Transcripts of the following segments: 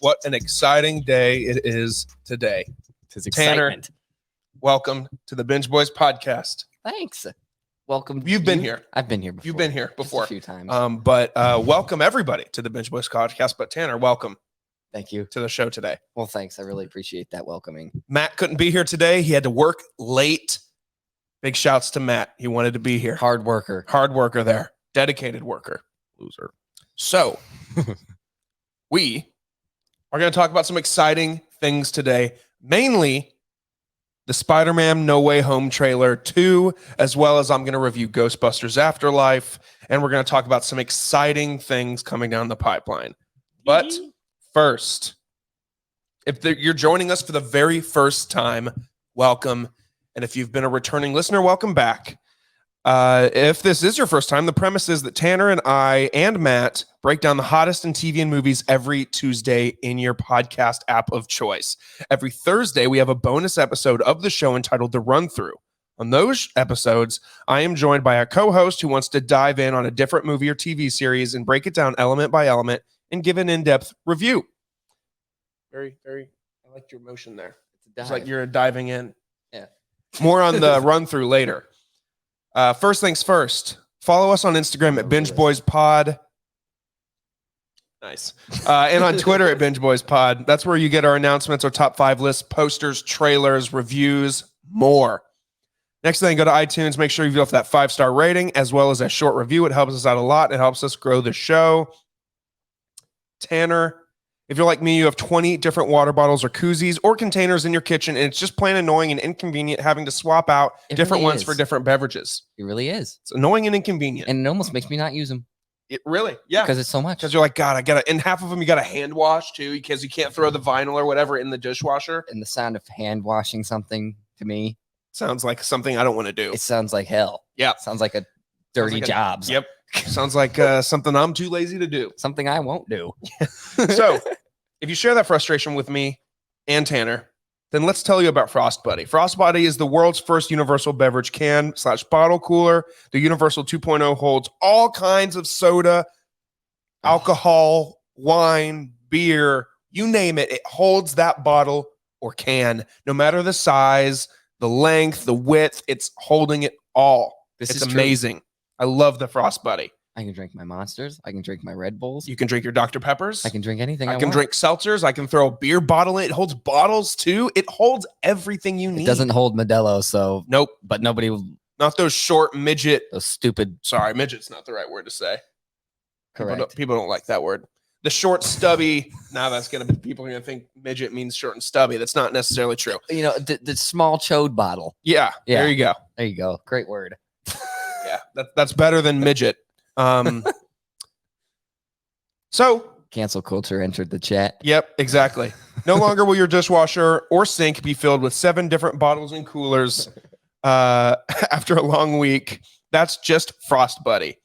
What an exciting day it is today. It's excitement. Tanner, welcome to the Binge Boys podcast. Thanks. Welcome. You've been here. I've been here before. You've been here before. Just a few times. But welcome everybody to the Binge Boys podcast. But Tanner, welcome. Thank you. To the show today. Well, thanks. I really appreciate that welcoming. Matt couldn't be here today. He had to work late. Big shouts to Matt. He wanted to be here. Hard worker. Hard worker there. Dedicated worker. Loser. So we are going to talk about some exciting things today. Mainly the Spider-Man No Way Home trailer 2, as well as I'm going to review Ghostbusters Afterlife. And we're going to talk about some exciting things coming down the pipeline. But first, if you're joining us for the very first time, welcome. And if you've been a returning listener, welcome back. If this is your first time, the premise is that Tanner and I and Matt break down the hottest in TV and movies every Tuesday in your podcast app of choice. Every Thursday, we have a bonus episode of the show entitled The Run Through. On those episodes, I am joined by a co-host who wants to dive in on a different movie or TV series and break it down element by element and give an in-depth review. Very, very, I liked your motion there. It's like you're diving in. Yeah. More on the run through later. First things first, follow us on Instagram at Binge Boys Pod. Nice. And on Twitter at Binge Boys Pod. That's where you get our announcements, our top 5 lists, posters, trailers, reviews, more. Next thing, go to iTunes. Make sure you leave that 5-star rating as well as a short review. It helps us out a lot. It helps us grow the show. Tanner, if you're like me, you have 20 different water bottles or koozies or containers in your kitchen, and it's just plain annoying and inconvenient having to swap out different ones for different beverages. It really is. It's annoying and inconvenient. And it almost makes me not use them. It really, yeah. Because it's so much. Because you're like, God, I got to, and half of them you got to hand wash too, because you can't throw the vinyl or whatever in the dishwasher. And the sound of hand washing something to me sounds like something I don't want to do. It sounds like hell. Yeah. It sounds like a dirty job. Yep. Sounds like something I'm too lazy to do. Something I won't do. So if you share that frustration with me and Tanner, then let's tell you about Frost Buddy. Frost Buddy is the world's first universal beverage can/bottle cooler. The Universal 2.0 holds all kinds of soda, alcohol, wine, beer, you name it. It holds that bottle or can, no matter the size, the length, the width, it's holding it all. It's amazing. I love the Frost Buddy. I can drink my Monsters. I can drink my Red Bulls. You can drink your Dr. Peppers. I can drink anything I can drink seltzers. I can throw a beer bottle in. It holds bottles too. It holds everything you need. It doesn't hold Modelo, so nope. But nobody will. Not those short midget. Those stupid. Sorry, midget's not the right word to say. Correct. People don't like that word. The short, stubby. Now that's gonna be people are gonna think midget means short and stubby. That's not necessarily true. You know, the small chode bottle. Yeah. There you go. There you go. Great word. Yeah, that's better than midget. So cancel culture entered the chat. Yep, exactly. No longer will your dishwasher or sink be filled with 7 different bottles and coolers after a long week. That's just Frost Buddy.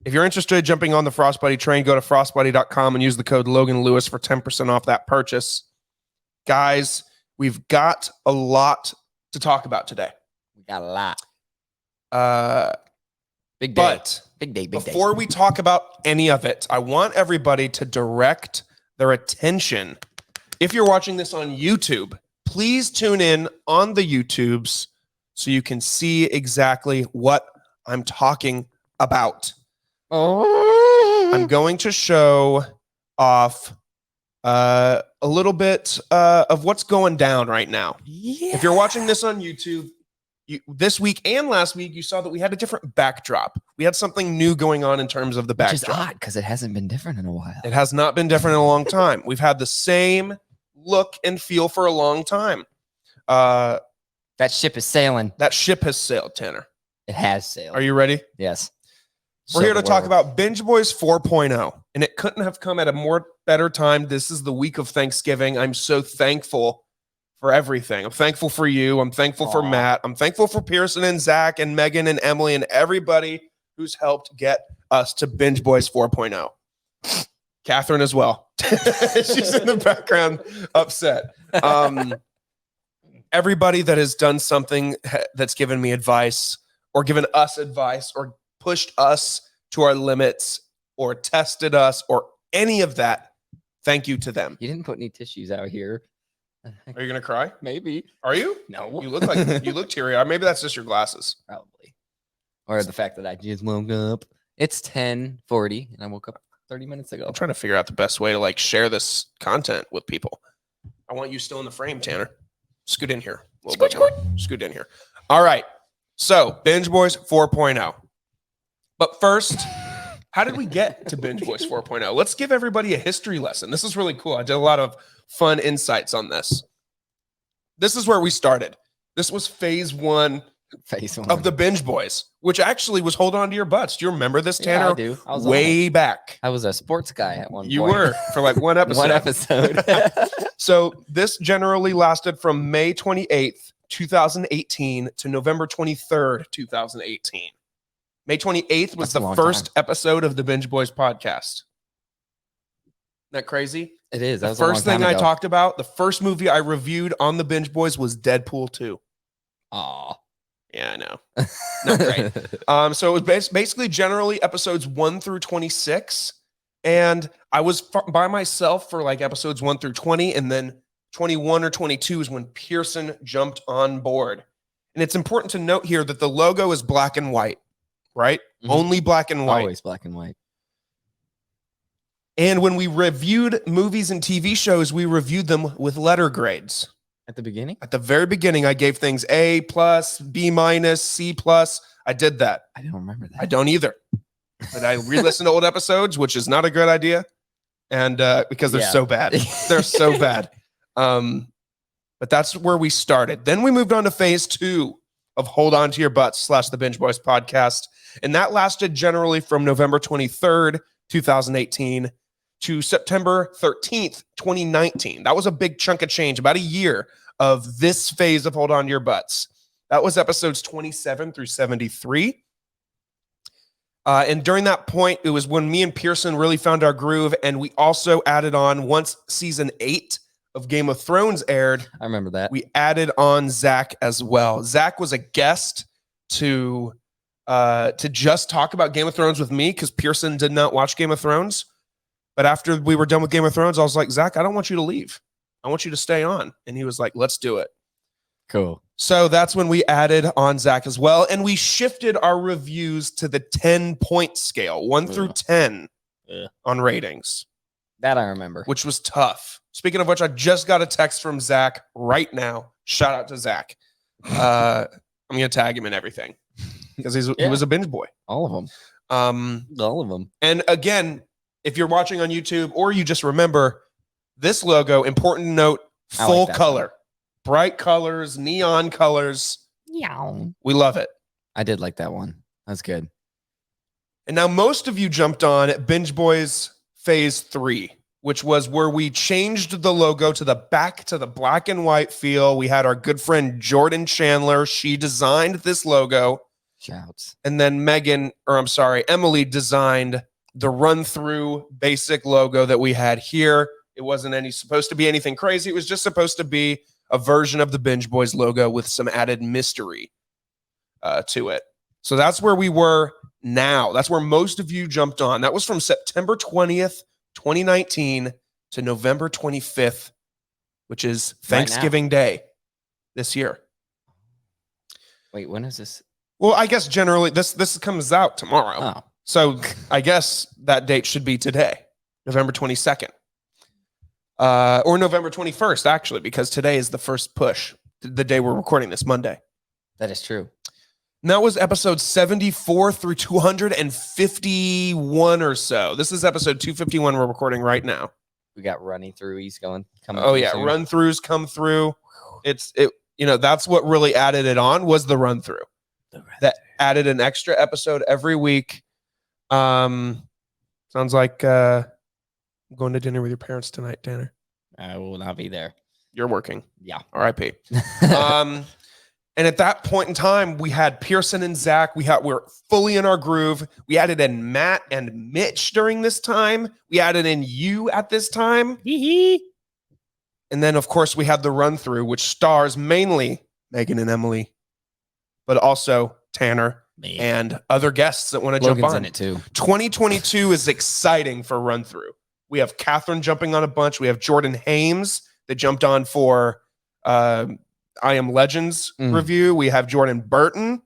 If you're interested in jumping on the Frost Buddy train, go to frostbuddy.com and use the code Logan Lewis for 10% off that purchase. Guys, we've got a lot to talk about today. We got a lot. Big day. But big day. Before we talk about any of it, I want everybody to direct their attention. If you're watching this on YouTube, please tune in on the YouTubes so you can see exactly what I'm talking about. Oh. I'm going to show off a little bit of what's going down right now. Yeah. If you're watching this on YouTube, this week and last week, you saw that we had a different backdrop. We had something new going on in terms of the backdrop. Which is odd because it hasn't been different in a while. It has not been different in a long time. We've had the same look and feel for a long time. That ship is sailing. That ship has sailed, Tanner. It has sailed. Are you ready? Yes. We're here to talk about Binge Boys 4.0, and it couldn't have come at a better time. This is the week of Thanksgiving. I'm so thankful for everything. I'm thankful for you. I'm thankful for Matt. I'm thankful for Pearson and Zach and Megan and Emily and everybody who's helped get us to Binge Boys 4.0. Catherine as well. She's in the background, upset. Everybody that has done something that's given me advice or given us advice or pushed us to our limits or tested us or any of that, thank you to them. You didn't put any tissues out here. Are you going to cry? Maybe. Are you? No. You look teary-eyed. Maybe that's just your glasses. Probably. Or the fact that I just woke up. It's 10:40 and I woke up 30 minutes ago. I'm trying to figure out the best way to like share this content with people. I want you still in the frame, Tanner. Scoot in here. Scoot in here. All right. So, Binge Boys 4.0. But first, how did we get to Binge Boys 4.0? Let's give everybody a history lesson. This is really cool. I did a lot of fun insights on this. This is where we started. This was phase one of the Binge Boys, which actually was Hold On to Your Butts. Do you remember this, Tanner? Yeah, I do. I was way back. I was a sports guy at one point. You were for like one episode. One episode. So this generally lasted from May 28th, 2018 to November 23rd, 2018. May 28th was the first episode of the Binge Boys podcast. Isn't that crazy? It is. The first thing I talked about, the first movie I reviewed on the Binge Boys was Deadpool 2. Aw. Yeah, I know. Not great. So it was basically generally episodes 1 through 26. And I was by myself for like episodes 1 through 20. And then 21 or 22 is when Pearson jumped on board. And it's important to note here that the logo is black and white, right? Mm-hmm. Only black and white. Always black and white. And when we reviewed movies and TV shows, we reviewed them with letter grades. At the beginning? At the very beginning, I gave things A+, B-, C+. I did that. I don't remember that. I don't either. But I re-listened to old episodes, which is not a good idea. And because they're so bad. They're so bad. But that's where we started. Then we moved on to phase 2 of Hold On to Your Butts / the Binge Boys podcast. And that lasted generally from November 23rd, 2018 to September 13th, 2019. That was a big chunk of change, about a year of this phase of Hold On to Your Butts. That was episodes 27 through 73. And during that point, it was when me and Pearson really found our groove. And we also added on, once season 8 of Game of Thrones aired. I remember that. We added on Zach as well. Zach was a guest to just talk about Game of Thrones with me because Pearson did not watch Game of Thrones. But after we were done with Game of Thrones, I was like, Zach, I don't want you to leave. I want you to stay on. And he was like, let's do it. Cool. So that's when we added on Zach as well. And we shifted our reviews to the 10-point scale, 1 through 10 on ratings. That I remember. Which was tough. Speaking of which, I just got a text from Zach right now. Shout out to Zach. I'm going to tag him in everything because he was a binge boy. All of them. All of them. And again, if you're watching on YouTube or you just remember this logo, important note, full color, one. Bright colors, neon colors. Yeah. We love it. I did like that one. That's good. And now most of you jumped on at Binge Boys Phase 3, which was where we changed the logo to the back to the black and white feel. We had our good friend Jordan Chandler. She designed this logo. Shouts. And then Emily designed the run-through basic logo that we had here. It wasn't supposed to be anything crazy. It was just supposed to be a version of the Binge Boys logo with some added mystery to it. So that's where we were now. That's where most of you jumped on. That was from September 20th, 2019 to November 25th, which is Thanksgiving Day this year. Wait, when is this? Well, I guess generally this comes out tomorrow. Oh. So I guess that date should be today, November 22nd. Or November 21st, actually, because today is the first push, the day we're recording this, Monday. That is true. And that was episode 74 through 251 or so. This is episode 251 we're recording right now. We got running throughs coming. Oh, yeah. Soon. Run-throughs come through. That's what really added it on was the run-through. That added an extra episode every week. Sounds like going to dinner with your parents tonight, Tanner. I will not be there. You're working. Yeah. R.I.P. And at that point in time, we had Pearson and Zach. We're fully in our groove. We added in Matt and Mitch during this time. We added in you at this time. And then, of course, we had the run through, which stars mainly Megan and Emily, but also Tanner and other guests that want to jump Logan's on in it too. 2022 is exciting for run through. We have Catherine jumping on a bunch. We have Jordan Hames that jumped on for I Am Legends review. We have Jordan Burton,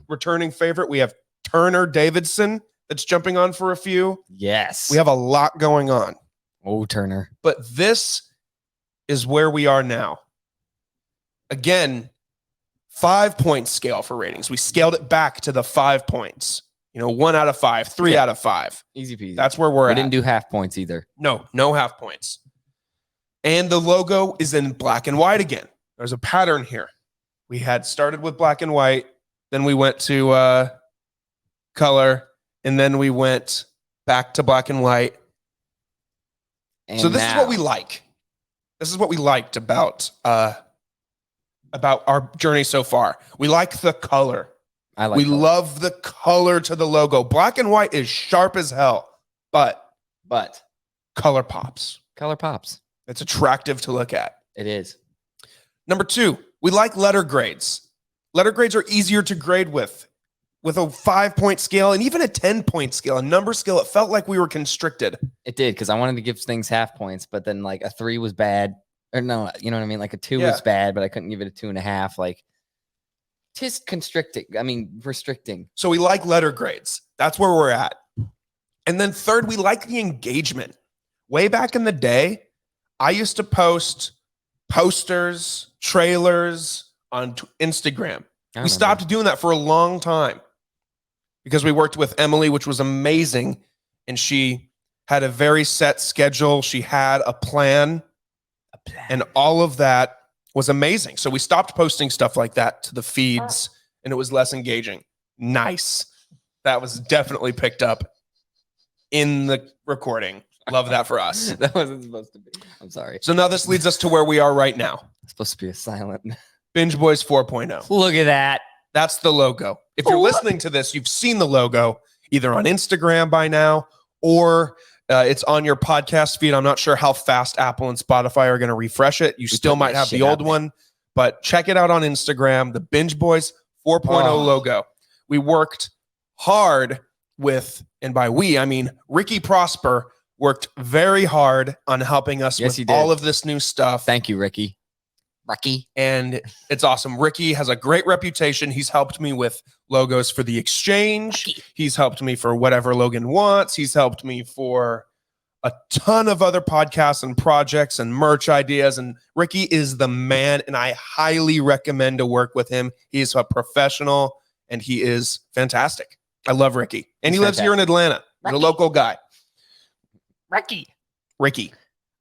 returning favorite. We have Turner Davidson that's jumping on for a few. Yes. We have a lot going on. Oh, Turner. But this is where we are now. Again, 5-point scale for ratings. We scaled it back to the 5 points. 1 out of 5, 3 out of 5. Easy peasy. That's where we're at. We didn't do half points either. No half points. And the logo is in black and white again. There's a pattern here. We had started with black and white, then we went to color, and then we went back to black and white. And so this is what we like. This is what we liked about our journey so far. We like the color. We love the color to the logo. Black and white is sharp as hell, but color pops. Color pops. It's attractive to look at. It is. Number 2, we like letter grades. Letter grades are easier to grade with a 5-point scale and even a 10-point scale, a number scale. It felt like we were constricted. It did, because I wanted to give things half points, but then like a 3 was bad. Or no, you know what I mean? Like a 2 was bad, but I couldn't give it a 2.5. Like, just constricting. I mean, restricting. So we like letter grades. That's where we're at. And then third, we like the engagement. Way back in the day, I used to post posters, trailers on Instagram. We stopped doing that for a long time because we worked with Emily, which was amazing. And she had a very set schedule. She had a plan. And all of that was amazing. So we stopped posting stuff like that to the feeds and it was less engaging. Nice. That was definitely picked up in the recording. Love that for us. That wasn't supposed to be. I'm sorry. So now this leads us to where we are right now. It's supposed to be a silent. Binge Boys 4.0. Look at that. That's the logo. If you're listening to this, you've seen the logo either on Instagram by now or it's on your podcast feed. I'm not sure how fast Apple and Spotify are going to refresh it. You still might have the old one, but check it out on Instagram, the Binge Boys 4.0 logo. We worked hard with, and by we, I mean Ricky Prosper worked very hard on helping us with all of this new stuff. Thank you, Ricky. And it's awesome. Ricky has a great reputation. He's helped me with logos for the exchange. He's helped me for whatever Logan wants. He's helped me for a ton of other podcasts and projects and merch ideas. And Ricky is the man, and I highly recommend to work with him. He's a professional, and he is fantastic. I love Ricky. And he lives here in Atlanta. He's a local guy. Ricky.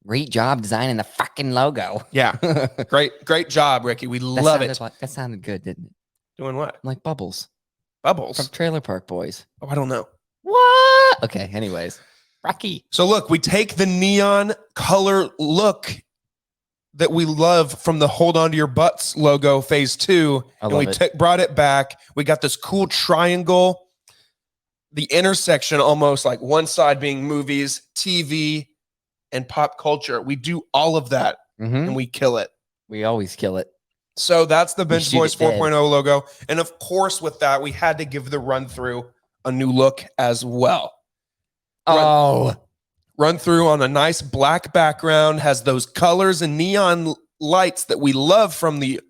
Great job designing the fucking logo. Yeah. Great job, Ricky. We love it. That sounded good, didn't it? Doing what? Like Bubbles. Bubbles? From Trailer Park Boys. Oh, I don't know. What? Okay, anyways. Rocky. So look, we take the neon color look that we love from the Hold On to Your Butts logo phase 2. And we brought it back. We got this cool triangle. The intersection almost like one side being movies, TV, and pop culture. We do all of that and we kill it. We always kill it. So that's the Binge Boys 4.0 logo. And of course, with that, we had to give the run through a new look as well. Run through on a nice black background, has those colors and neon lights that we love from the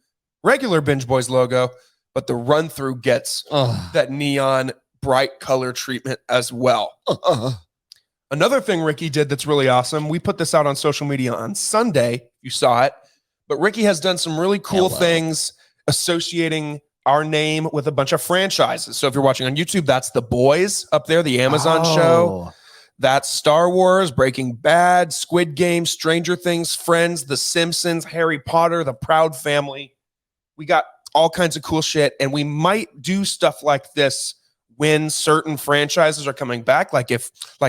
regular Binge Boys logo, but the run through gets that neon bright color treatment as well. Another thing Ricky did that's really awesome, we put this out on social media on Sunday. You saw it. But Ricky has done some really cool things associating our name with a bunch of franchises. So if you're watching on YouTube, that's The Boys up there, the Amazon show. That's Star Wars, Breaking Bad, Squid Game, Stranger Things, Friends, The Simpsons, Harry Potter, The Proud Family. We got all kinds of cool shit. And we might do stuff like this when certain franchises are coming back, like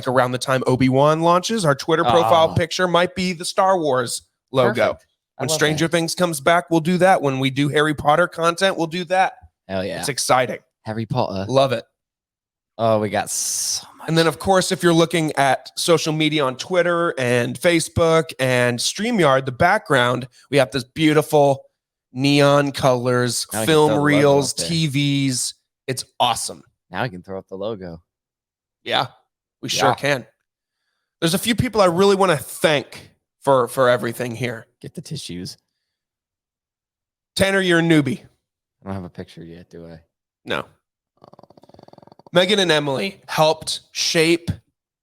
around the time Obi-Wan launches, our Twitter profile picture might be the Star Wars logo. Perfect. When Stranger Things comes back, we'll do that. When we do Harry Potter content, we'll do that. Hell yeah. It's exciting. Harry Potter. Love it. Oh, we got so much. And then, of course, if you're looking at social media on Twitter and Facebook and StreamYard, the background, we have this beautiful neon colors, film reels, TVs. It's awesome. Now I can throw up the logo. Yeah, we sure can. There's a few people I really want to thank for everything here. Get the tissues. Tanner, you're a newbie. I don't have a picture yet, do I? No. Megan and Emily helped shape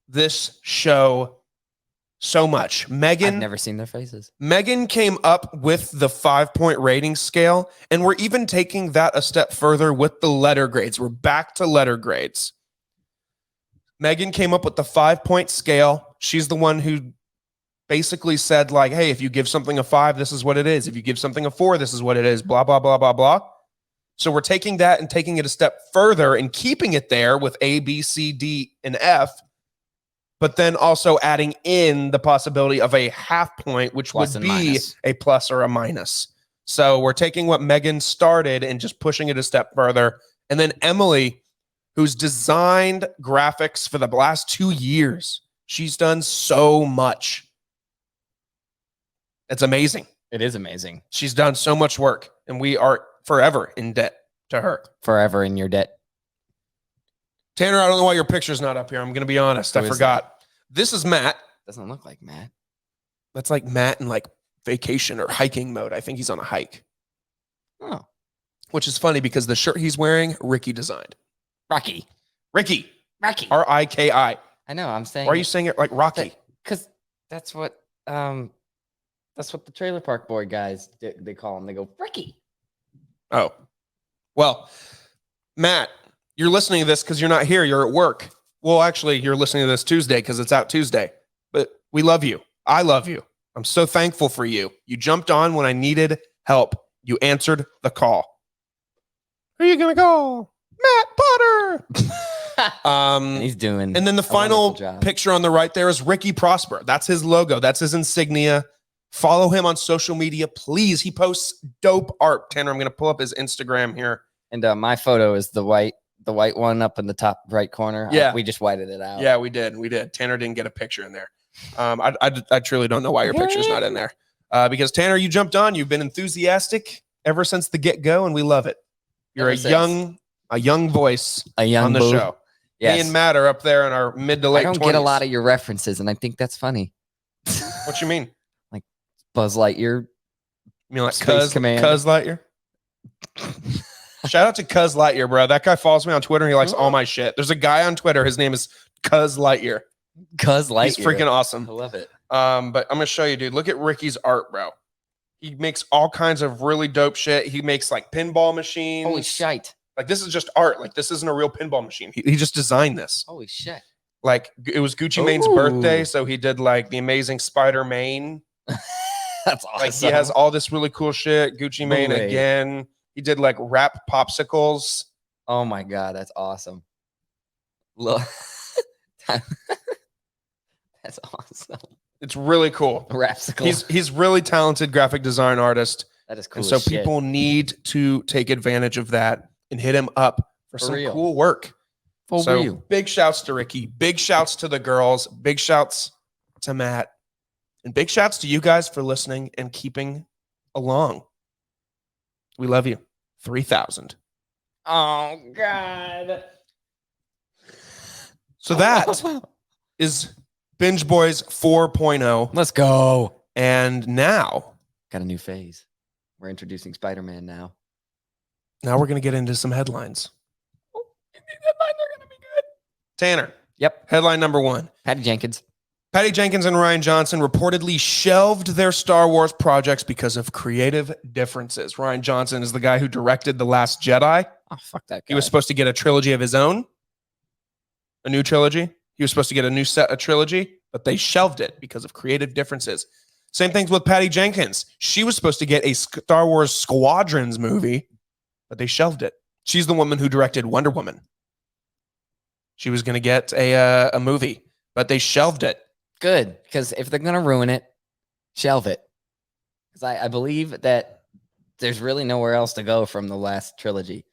this show so much. I've never seen their faces. Megan came up with the 5-point rating scale, and we're even taking that a step further with the letter grades. We're back to letter grades. Megan came up with the 5-point scale. She's the one who basically said, like, hey, if you give something a 5, this is what it is. If you give something a 4, this is what it is. Blah, blah, blah, blah, blah. So we're taking that and taking it a step further and keeping it there with A, B, C, D, and F, but then also adding in the possibility of a half point, which would be a plus or a minus. So we're taking what Megan started and just pushing it a step further. And then Emily, who's designed graphics for the last 2 years, she's done so much. It's amazing. It is amazing. She's done so much work, and we are forever in debt to her. Forever in your debt. Tanner, I don't know why your picture's not up here. I'm going to be honest. I forgot. This is Matt. Doesn't look like Matt. That's like Matt in like vacation or hiking mode. I think he's on a hike. Oh. Which is funny because the shirt he's wearing, Ricky designed. Ricky. Riki. I know. I'm saying. Why are you saying it like Rocky? Because that's what the Trailer Park Boy guys they call him. They go Ricky. Oh, well, Matt, you're listening to this because you're not here. You're at work. Well, actually, you're listening to this Tuesday because it's out Tuesday. But we love you. I love you. I'm so thankful for you. You jumped on when I needed help. You answered the call. Who are you gonna call? Matt Potter. He's doing. And then the final picture on the right there is Ricky Prosper. That's his logo. That's his insignia. Follow him on social media, please. He posts dope art. Tanner, I'm going to pull up his Instagram here. And my photo is the white one up in the top right corner. Yeah. We just whited it out. Yeah, we did. Tanner didn't get a picture in there. I truly don't know why your picture's not in there. Because Tanner, you jumped on. You've been enthusiastic ever since the get-go, and we love it. You're a young voice on the show. Yes. Me and Matt are up there in our mid to late 20s. I don't get a lot of your references, and I think that's funny. What you mean? Like Buzz Lightyear. You mean like Cuz Lightyear? Shout out to Cuz Lightyear, bro. That guy follows me on Twitter. And he likes all my shit. There's a guy on Twitter. His name is Cuz Lightyear. Cuz Lightyear. He's freaking awesome. I love it. But I'm gonna show you, dude. Look at Ricky's art, bro. He makes all kinds of really dope shit. He makes like pinball machines. Holy shit. Like this is just art. Like this isn't a real pinball machine. He just designed this. Holy shit. Like it was Gucci Mane's birthday, so he did like the Amazing Spider Mane. That's awesome. Like he has all this really cool shit. Gucci Mane again. He did like rap popsicles. Oh my god, that's awesome. Look. That's awesome. It's really cool. Rapsicle. He's really talented graphic design artist. That is cool. And so people need to take advantage of that and hit him up for some cool work. So big shouts to Ricky. Big shouts to the girls. Big shouts to Matt. And big shouts to you guys for listening and keeping along. We love you. 3,000. Oh, God. So that is Binge Boys 4.0. Let's go. And now. Got a new phase. We're introducing Spider-Man now. Now we're going to get into some headlines. Oh, these headlines are going to be good. Tanner. Yep. Headline number 1. Patty Jenkins and Rian Johnson reportedly shelved their Star Wars projects because of creative differences. Rian Johnson is the guy who directed The Last Jedi. Oh, fuck that guy. He was supposed to get a trilogy of his own. A new trilogy. He was supposed to get a trilogy, but they shelved it because of creative differences. Same things with Patty Jenkins. She was supposed to get a Star Wars Squadrons movie, but they shelved it. She's the woman who directed Wonder Woman. She was going to get a movie, but they shelved it. Good, because if they're going to ruin it, shelve it. Because I believe that there's really nowhere else to go from the last trilogy.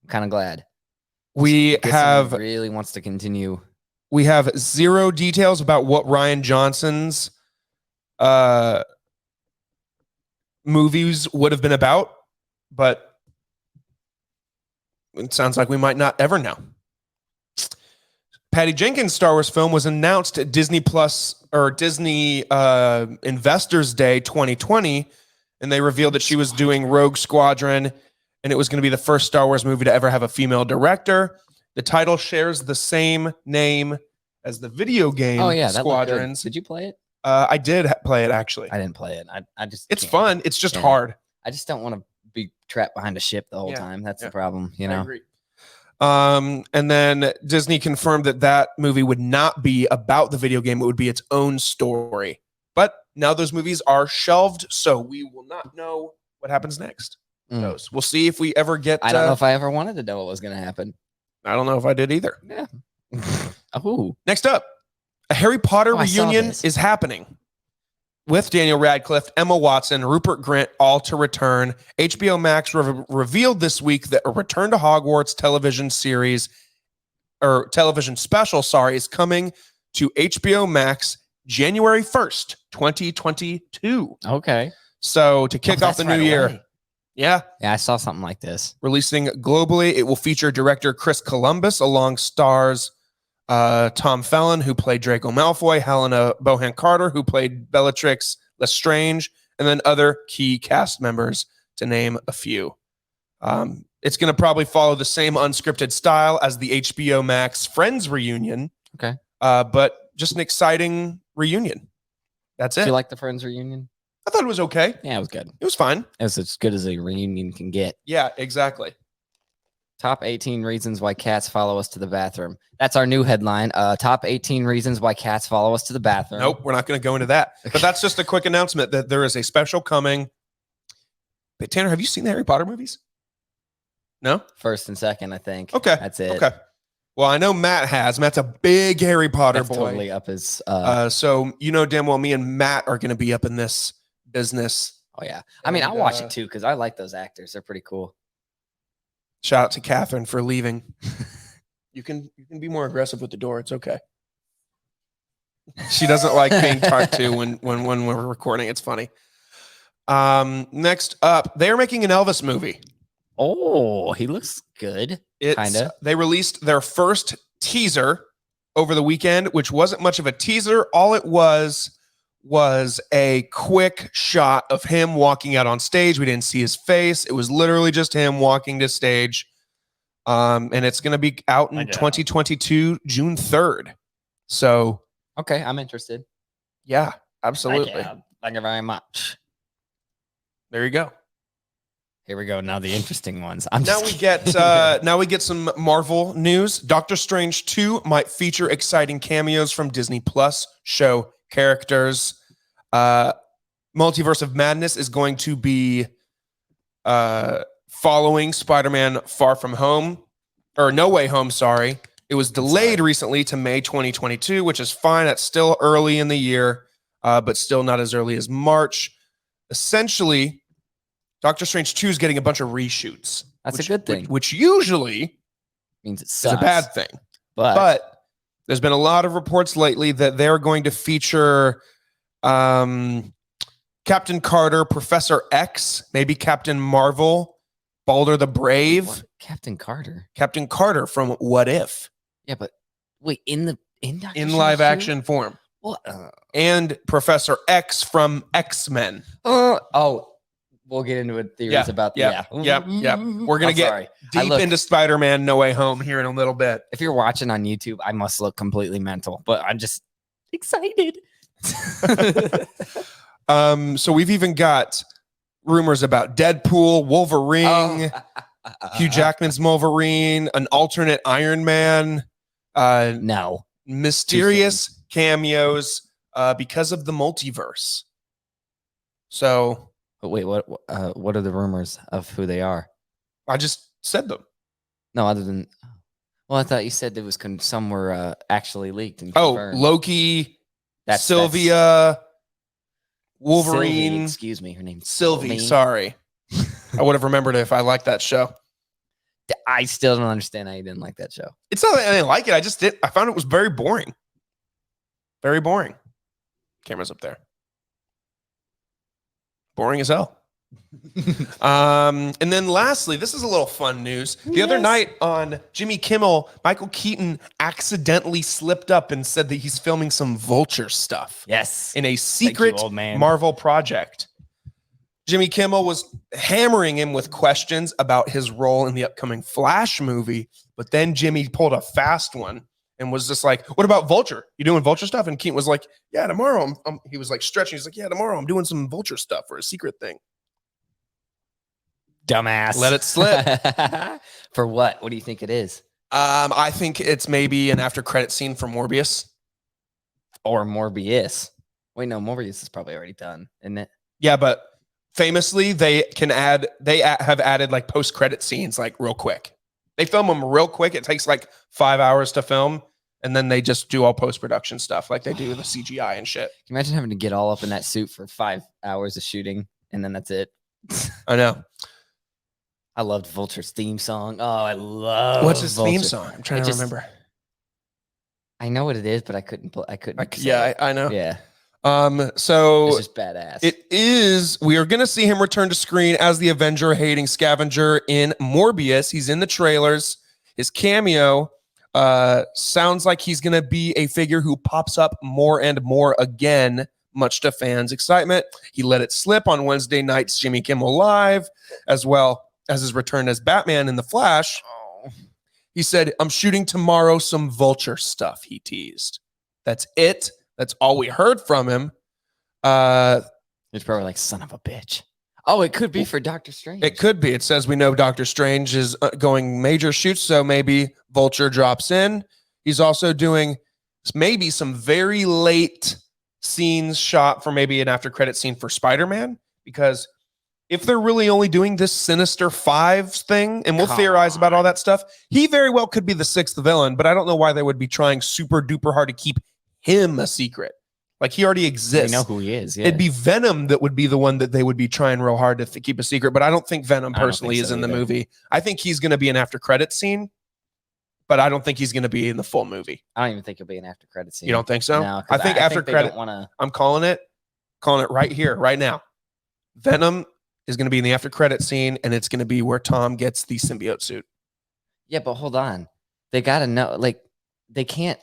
I'm kind of glad. We really wants to continue. We have zero details about what Rian Johnson's movies would have been about, but it sounds like we might not ever know. Patty Jenkins' Star Wars film was announced at Disney Plus or Disney Investors Day 2020, and they revealed that she was doing Rogue Squadron, and it was going to be the first Star Wars movie to ever have a female director. The title shares the same name as the video game Squadrons. Did you play it? I did play it, actually. I didn't play it. I just It's fun. It's just hard. I just don't want to be trapped behind a ship the whole time. That's the problem, you know. I agree. And then Disney confirmed that movie would not be about the video game. It would be its own story. But now those movies are shelved, so we will not know what happens next. We'll see if we ever get... I don't know if I ever wanted to know what was going to happen. I don't know if I did either. Yeah. Oh. Next up, a Harry Potter reunion is happening with Daniel Radcliffe, Emma Watson, Rupert Grint, all to return. HBO Max revealed this week that a Return to Hogwarts television series, or television special, is coming to HBO Max January 1st, 2022. Okay. So to kick off the new year. Yeah. Yeah, I saw something like this. Releasing globally, it will feature director Chris Columbus along stars Tom Felton, who played Draco Malfoy, Helena Bonham Carter, who played Bellatrix Lestrange, and then other key cast members, to name a few. It's going to probably follow the same unscripted style as the HBO Max Friends reunion. Okay. But just an exciting reunion. That's it. Did you like the Friends reunion? I thought it was okay. Yeah, it was good. It was fine. It was as good as a reunion can get. Yeah, exactly. Top 18 reasons why cats follow us to the bathroom. That's our new headline. Top 18 reasons why cats follow us to the bathroom. Nope, we're not going to go into that. But that's just a quick announcement that there is a special coming. But Tanner, have you seen the Harry Potter movies? No? First and second, I think. Okay. That's it. Okay. Well, I know Matt has. Matt's a big Harry Potter That's boy. Totally up his... so you know damn well me and Matt are going to be up in this business. Oh, yeah. I mean, I'll watch it too because I like those actors. They're pretty cool. Shout out to Catherine for leaving. You can be more aggressive with the door. It's okay. She doesn't like being talked to when we're recording. It's funny. Next up, they're making an Elvis movie. Oh, he looks good. Kinda. They released their first teaser over the weekend, which wasn't much of a teaser. All it was a quick shot of him walking out on stage. We didn't see his face. It was literally just him walking to stage. And it's going to be out in 2022, June 3rd. So. Okay, I'm interested. Yeah, absolutely. Thank you very much. There you go. Here we go. Now the interesting ones. Now we get some Marvel news. Doctor Strange 2 might feature exciting cameos from Disney Plus show characters. Multiverse of Madness is going to be following Spider-Man Far From Home, or No Way Home, sorry. It was delayed recently to May 2022, which is fine. That's still early in the year, but still not as early as March. Essentially, Doctor Strange 2 is getting a bunch of reshoots. That's a good thing. Which usually means it sucks. Is a bad thing. But there's been a lot of reports lately that they're going to feature Captain Carter, Professor X, maybe Captain Marvel, Balder the Brave. What? Captain Carter? Captain Carter from What If? Yeah, but wait, in live action form. What? And Professor X from X-Men. We'll get into theories about Yep. We're going to get deep into Spider-Man No Way Home here in a little bit. If you're watching on YouTube, I must look completely mental, but I'm just excited. So we've even got rumors about Deadpool, Wolverine, Hugh Jackman's Wolverine, an alternate Iron Man. No. Mysterious cameos because of the multiverse. So... But wait, what are the rumors of who they are? I just said them. No, other than... Well, I thought you said there was some were actually leaked and confirmed. Loki, Sylvia, Wolverine. Sylvie, excuse me, her name's Sylvie. Sorry, I would have remembered it if I liked that show. I still don't understand how you didn't like that show. It's not that I didn't like it. I just did. I found it was very boring. Very boring. Camera's up there. Boring as hell. And then lastly, this is a little fun news. The other night on Jimmy Kimmel, Michael Keaton accidentally slipped up and said that he's filming some Vulture stuff. Yes. In a secret Marvel project. Jimmy Kimmel was hammering him with questions about his role in the upcoming Flash movie, but then Jimmy pulled a fast one and was just like, what about Vulture? You doing Vulture stuff? And Keaton was like, yeah, tomorrow. He was like stretching. He's like, yeah, tomorrow I'm doing some Vulture stuff for a secret thing. Dumbass. Let it slip. For what? What do you think it is? I think it's maybe an after credit scene for Morbius. Or Morbius. Wait, no, Morbius is probably already done, isn't it? Yeah, but famously, they have added like post credit scenes like real quick. They film them real quick. It takes like 5 hours to film, and then they just do all post production stuff like they do the CGI and shit. Can you imagine having to get all up in that suit for 5 hours of shooting, and then that's it? I know. I loved Vulture's theme song. Oh, I love. What's his Vulture. theme song? I'm trying to remember. I know what it is, but I couldn't. Yeah, I know. Yeah. So it's just badass. It is. We are going to see him return to screen as the Avenger-hating scavenger in Morbius. He's in the trailers. His cameo sounds like he's going to be a figure who pops up more and more again, much to fans' excitement. He let it slip on Wednesday night's Jimmy Kimmel Live, as well as his return as Batman in The Flash. He said, I'm shooting tomorrow some Vulture stuff, he teased. That's it. That's all we heard from him. It's probably like, son of a bitch. Oh, it could be for Doctor Strange. It could be. It says we know Doctor Strange is going major shoots, so maybe Vulture drops in. He's also doing maybe some very late scenes shot for maybe an after credit scene for Spider-Man, because if they're really only doing this Sinister Fives thing, and we'll theorize about all that stuff, he very well could be the sixth villain, but I don't know why they would be trying super duper hard to keep him a secret. Like, he already exists. We know who he is. Yeah. It'd be Venom that would be the one that they would be trying real hard to keep a secret, but I don't think Venom personally is in the movie. I think he's going to be an after credit scene, but I don't think he's going to be in the full movie. I don't even think it'll be an after credit scene. You don't think so? No, I think after credit, I'm calling it right here, right now. Venom is going to be in the after credit scene, and it's going to be where Tom gets the symbiote suit. Yeah, but hold on. They got to know, like, they can't,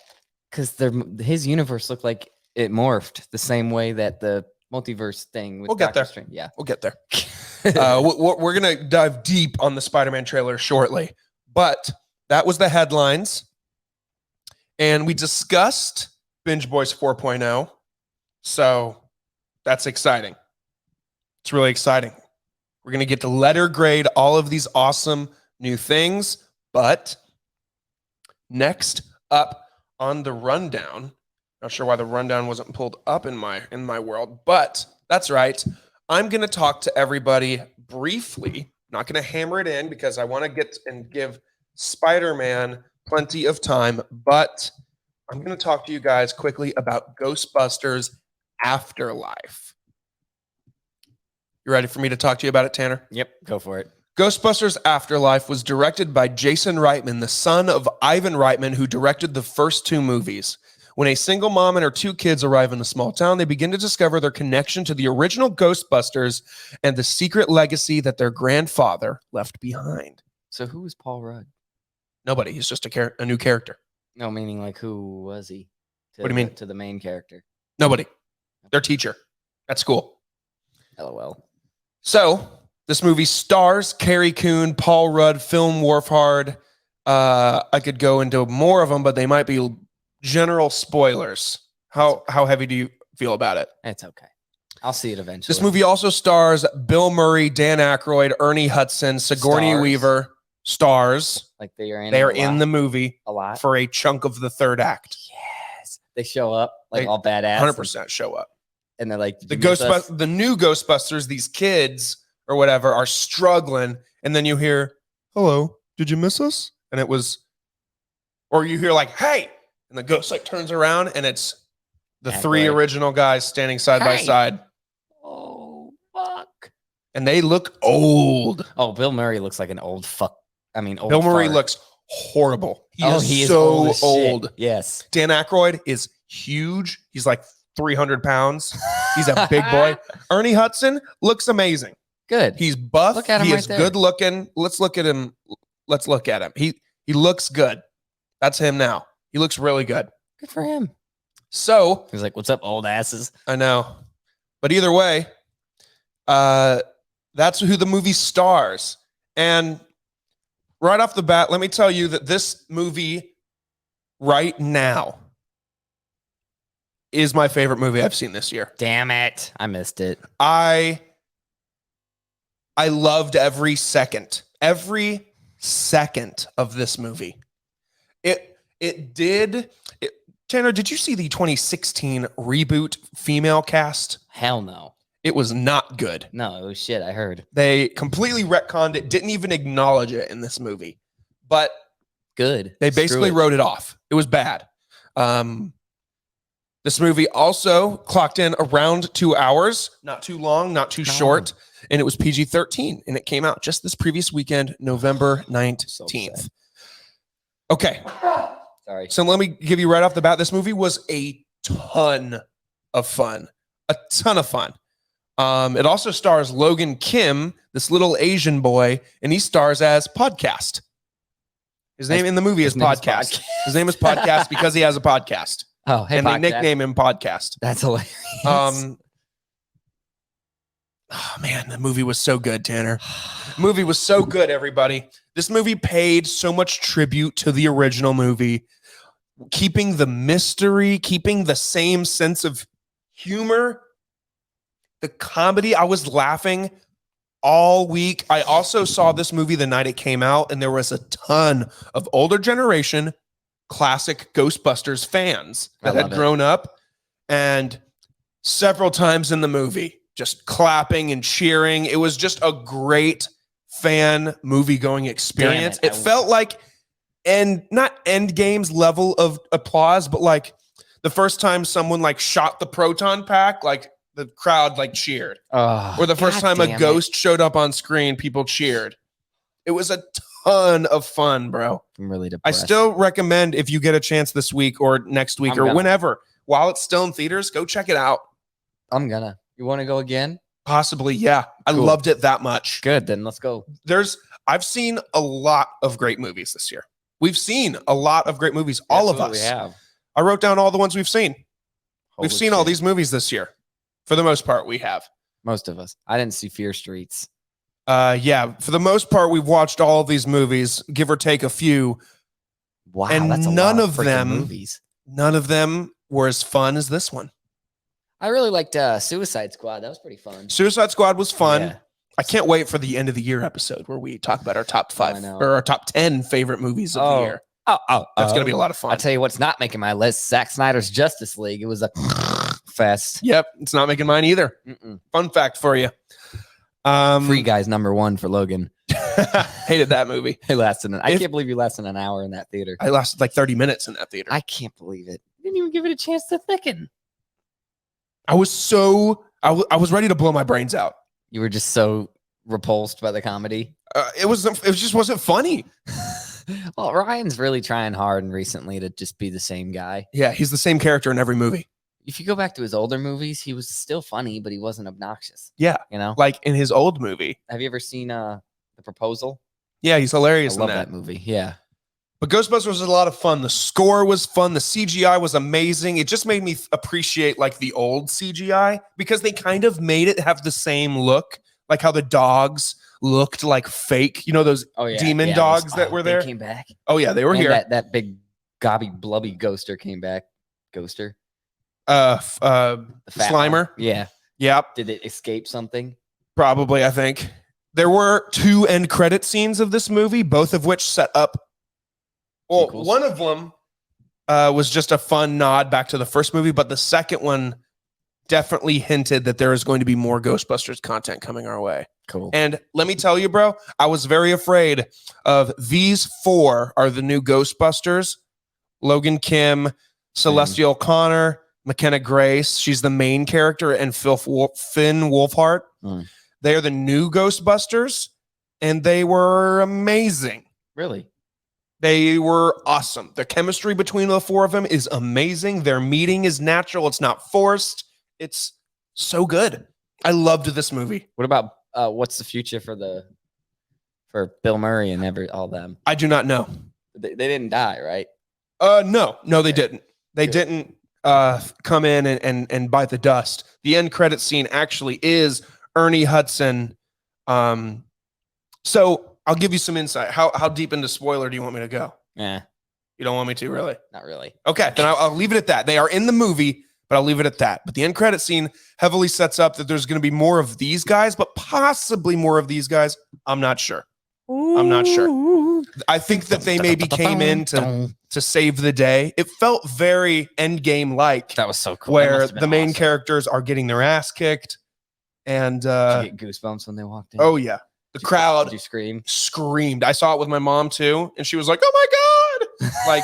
because his universe looked like it morphed the same way that the multiverse thing with Doctor Strange. Yeah, we'll get there. We're going to dive deep on the Spider-Man trailer shortly, but that was the headlines. And we discussed Binge Boys 4.0. So that's exciting. It's really exciting. We're going to get to letter grade all of these awesome new things. But next up on the rundown, not sure why the rundown wasn't pulled up in my world, but that's right. I'm going to talk to everybody briefly. Not going to hammer it in because I want to get and give Spider-Man plenty of time, but I'm going to talk to you guys quickly about Ghostbusters Afterlife. You ready for me to talk to you about it, Tanner? Yep, go for it. Ghostbusters Afterlife was directed by Jason Reitman, the son of Ivan Reitman, who directed the first two movies. When a single mom and her two kids arrive in a small town, they begin to discover their connection to the original Ghostbusters and the secret legacy that their grandfather left behind. So who was Paul Rudd? Nobody. He's just a new character. No, meaning like who was he? What do you mean? To the main character. Nobody. Their teacher at school. LOL. So this movie stars Carrie Coon, Paul Rudd, Phil Wolfhard. I could go into more of them, but they might be general spoilers. How heavy do you feel about it? It's okay. I'll see it eventually. This movie also stars Bill Murray, Dan Aykroyd, Ernie Hudson, Sigourney Weaver. Stars. Like they are in the movie a lot for a chunk of the third act. Yes. They show up like all badass. 100% show up. And they're like, the new Ghostbusters, these kids or whatever are struggling. And then you hear, hello, did you miss us? And it was, or you hear like, hey, and the ghost like turns around and it's the three original guys standing side by side. and they look old. Oh, Bill Murray looks like an old fuck. I mean, old Bill Murray fart. looks horrible. He is so so as shit. old. Yes. Dan Aykroyd is huge. He's like 300 pounds. He's a big boy. Ernie Hudson looks amazing. Good. He's buff. Look at him He right is there. good looking. Let's look at him. He looks good. That's him now. He looks really good. Good for him. So He's like, "What's up, old asses?" I know. But either way, that's who the movie stars. And right off the bat, let me tell you that this movie right now is my favorite movie I've seen this year. Damn it. I missed it. I loved every second of this movie. Tanner, did you see the 2016 reboot female cast? Hell no. It was not good. No, it was shit. I heard. They completely retconned it, didn't even acknowledge it in this movie. But Good. they basically wrote it off. It was bad. This movie also clocked in around 2 hours. Not too long, not too short. And it was PG-13. And it came out just this previous weekend, November 19th. Okay. Sorry. So let me give you right off the bat, this movie was a ton of fun. A ton of fun. It also stars Logan Kim, this little Asian boy, and he stars as Podcast. His name in the movie is Podcast. His name is Podcast because he has a podcast. Oh, hey, and Podcast. they nickname him Podcast. That's hilarious. Oh man, the movie was so good, Tanner. The movie was so good, everybody. This movie paid so much tribute to the original movie, keeping the mystery, keeping the same sense of humor, the comedy. I was laughing all week. I also saw this movie the night it came out, and there was a ton of older generation classic Ghostbusters fans that had grown up, and several times in the movie, just clapping and cheering. It was just a great fan movie going experience. It felt like, and not End Game's level of applause, but like the first time someone like shot the proton pack, like the crowd like cheered. Or the first time a ghost showed up on screen, people cheered. It was a ton of fun, bro. I'm really depressed. I still recommend, if you get a chance this week or next week or whenever, while it's still in theaters, go check it out. I'm gonna. You want to go again? Possibly, yeah. I loved it that much. Good, then let's go. I've seen a lot of great movies this year. We've seen a lot of great movies, all of us. We have. I wrote down all the ones we've seen. Holy We've seen all these movies this year. For the most part, we have. Most of us. I didn't see Fear Streets. Yeah, for the most part, we've watched all of these movies, give or take a few. Wow, and that's a none lot of movies. None of them were as fun as this one. I really liked Suicide Squad. That was pretty fun. Suicide Squad was fun. Yeah. I can't wait for the end of the year episode where we talk about our top 5 or our top 10 favorite movies of the year. That's going to be a lot of fun. I'll tell you what's not making my list. Zack Snyder's Justice League. It was a fest. Yep. It's not making mine either. Fun fact for you. Free Guys #1 for Logan. Hated that movie. I can't believe you lasted an hour in that theater. I lasted like 30 minutes in that theater. I can't believe it. You didn't even give it a chance to thicken. I was ready to blow my brains out. You were just so repulsed by the comedy. It just wasn't funny. Well, Ryan's really trying hard and recently to just be the same guy. Yeah, he's the same character in every movie. If you go back to his older movies, he was still funny, but he wasn't obnoxious. Yeah. You know? Like in his old movie. Have you ever seen The Proposal? Yeah, he's hilarious I love that movie. Yeah. But Ghostbusters was a lot of fun. The score was fun. The CGI was amazing. It just made me appreciate like the old CGI because they kind of made it have the same look, like how the dogs looked like fake. You know those demon dogs that were there? They came back. Oh, yeah, they were here. That big gobby blubby ghoster came back. Ghoster? Slimer. Yeah. Yep. Did it escape something? Probably, I think. There were 2 end credit scenes of this movie, both of which set up. Well, sequels. One of them was just a fun nod back to the first movie, but the second one definitely hinted that there is going to be more Ghostbusters content coming our way. Cool. And let me tell you, bro, I was very afraid of these 4 are the new Ghostbusters. Logan Kim, Celestia O'Connor, McKenna Grace. She's the main character, and Finn Wolfhard. They are the new Ghostbusters, and they were amazing. Really? They were awesome. The chemistry between the four of them is amazing. Their meeting is natural. It's not forced. It's so good. I loved this movie. What about what's the future for Bill Murray and all them? I do not know. They didn't die, right? No, they didn't. They didn't come in and bite the dust. The end credit scene actually is Ernie Hudson. So I'll give you some insight. How deep into spoiler do you want me to go? Yeah. You don't want me to, really? Not really. Okay, then I'll leave it at that. They are in the movie, but I'll leave it at that. But the end credit scene heavily sets up that there's going to be more of these guys, but possibly more of these guys. I'm not sure. I'm not sure. I think that they maybe came in to save the day. It felt very Endgame like. That was so cool. Where the main characters are getting their ass kicked. And did you get goosebumps when they walked in? Oh, yeah. The crowd did you scream? Screamed. I saw it with my mom too, and she was like, "Oh my god!" Like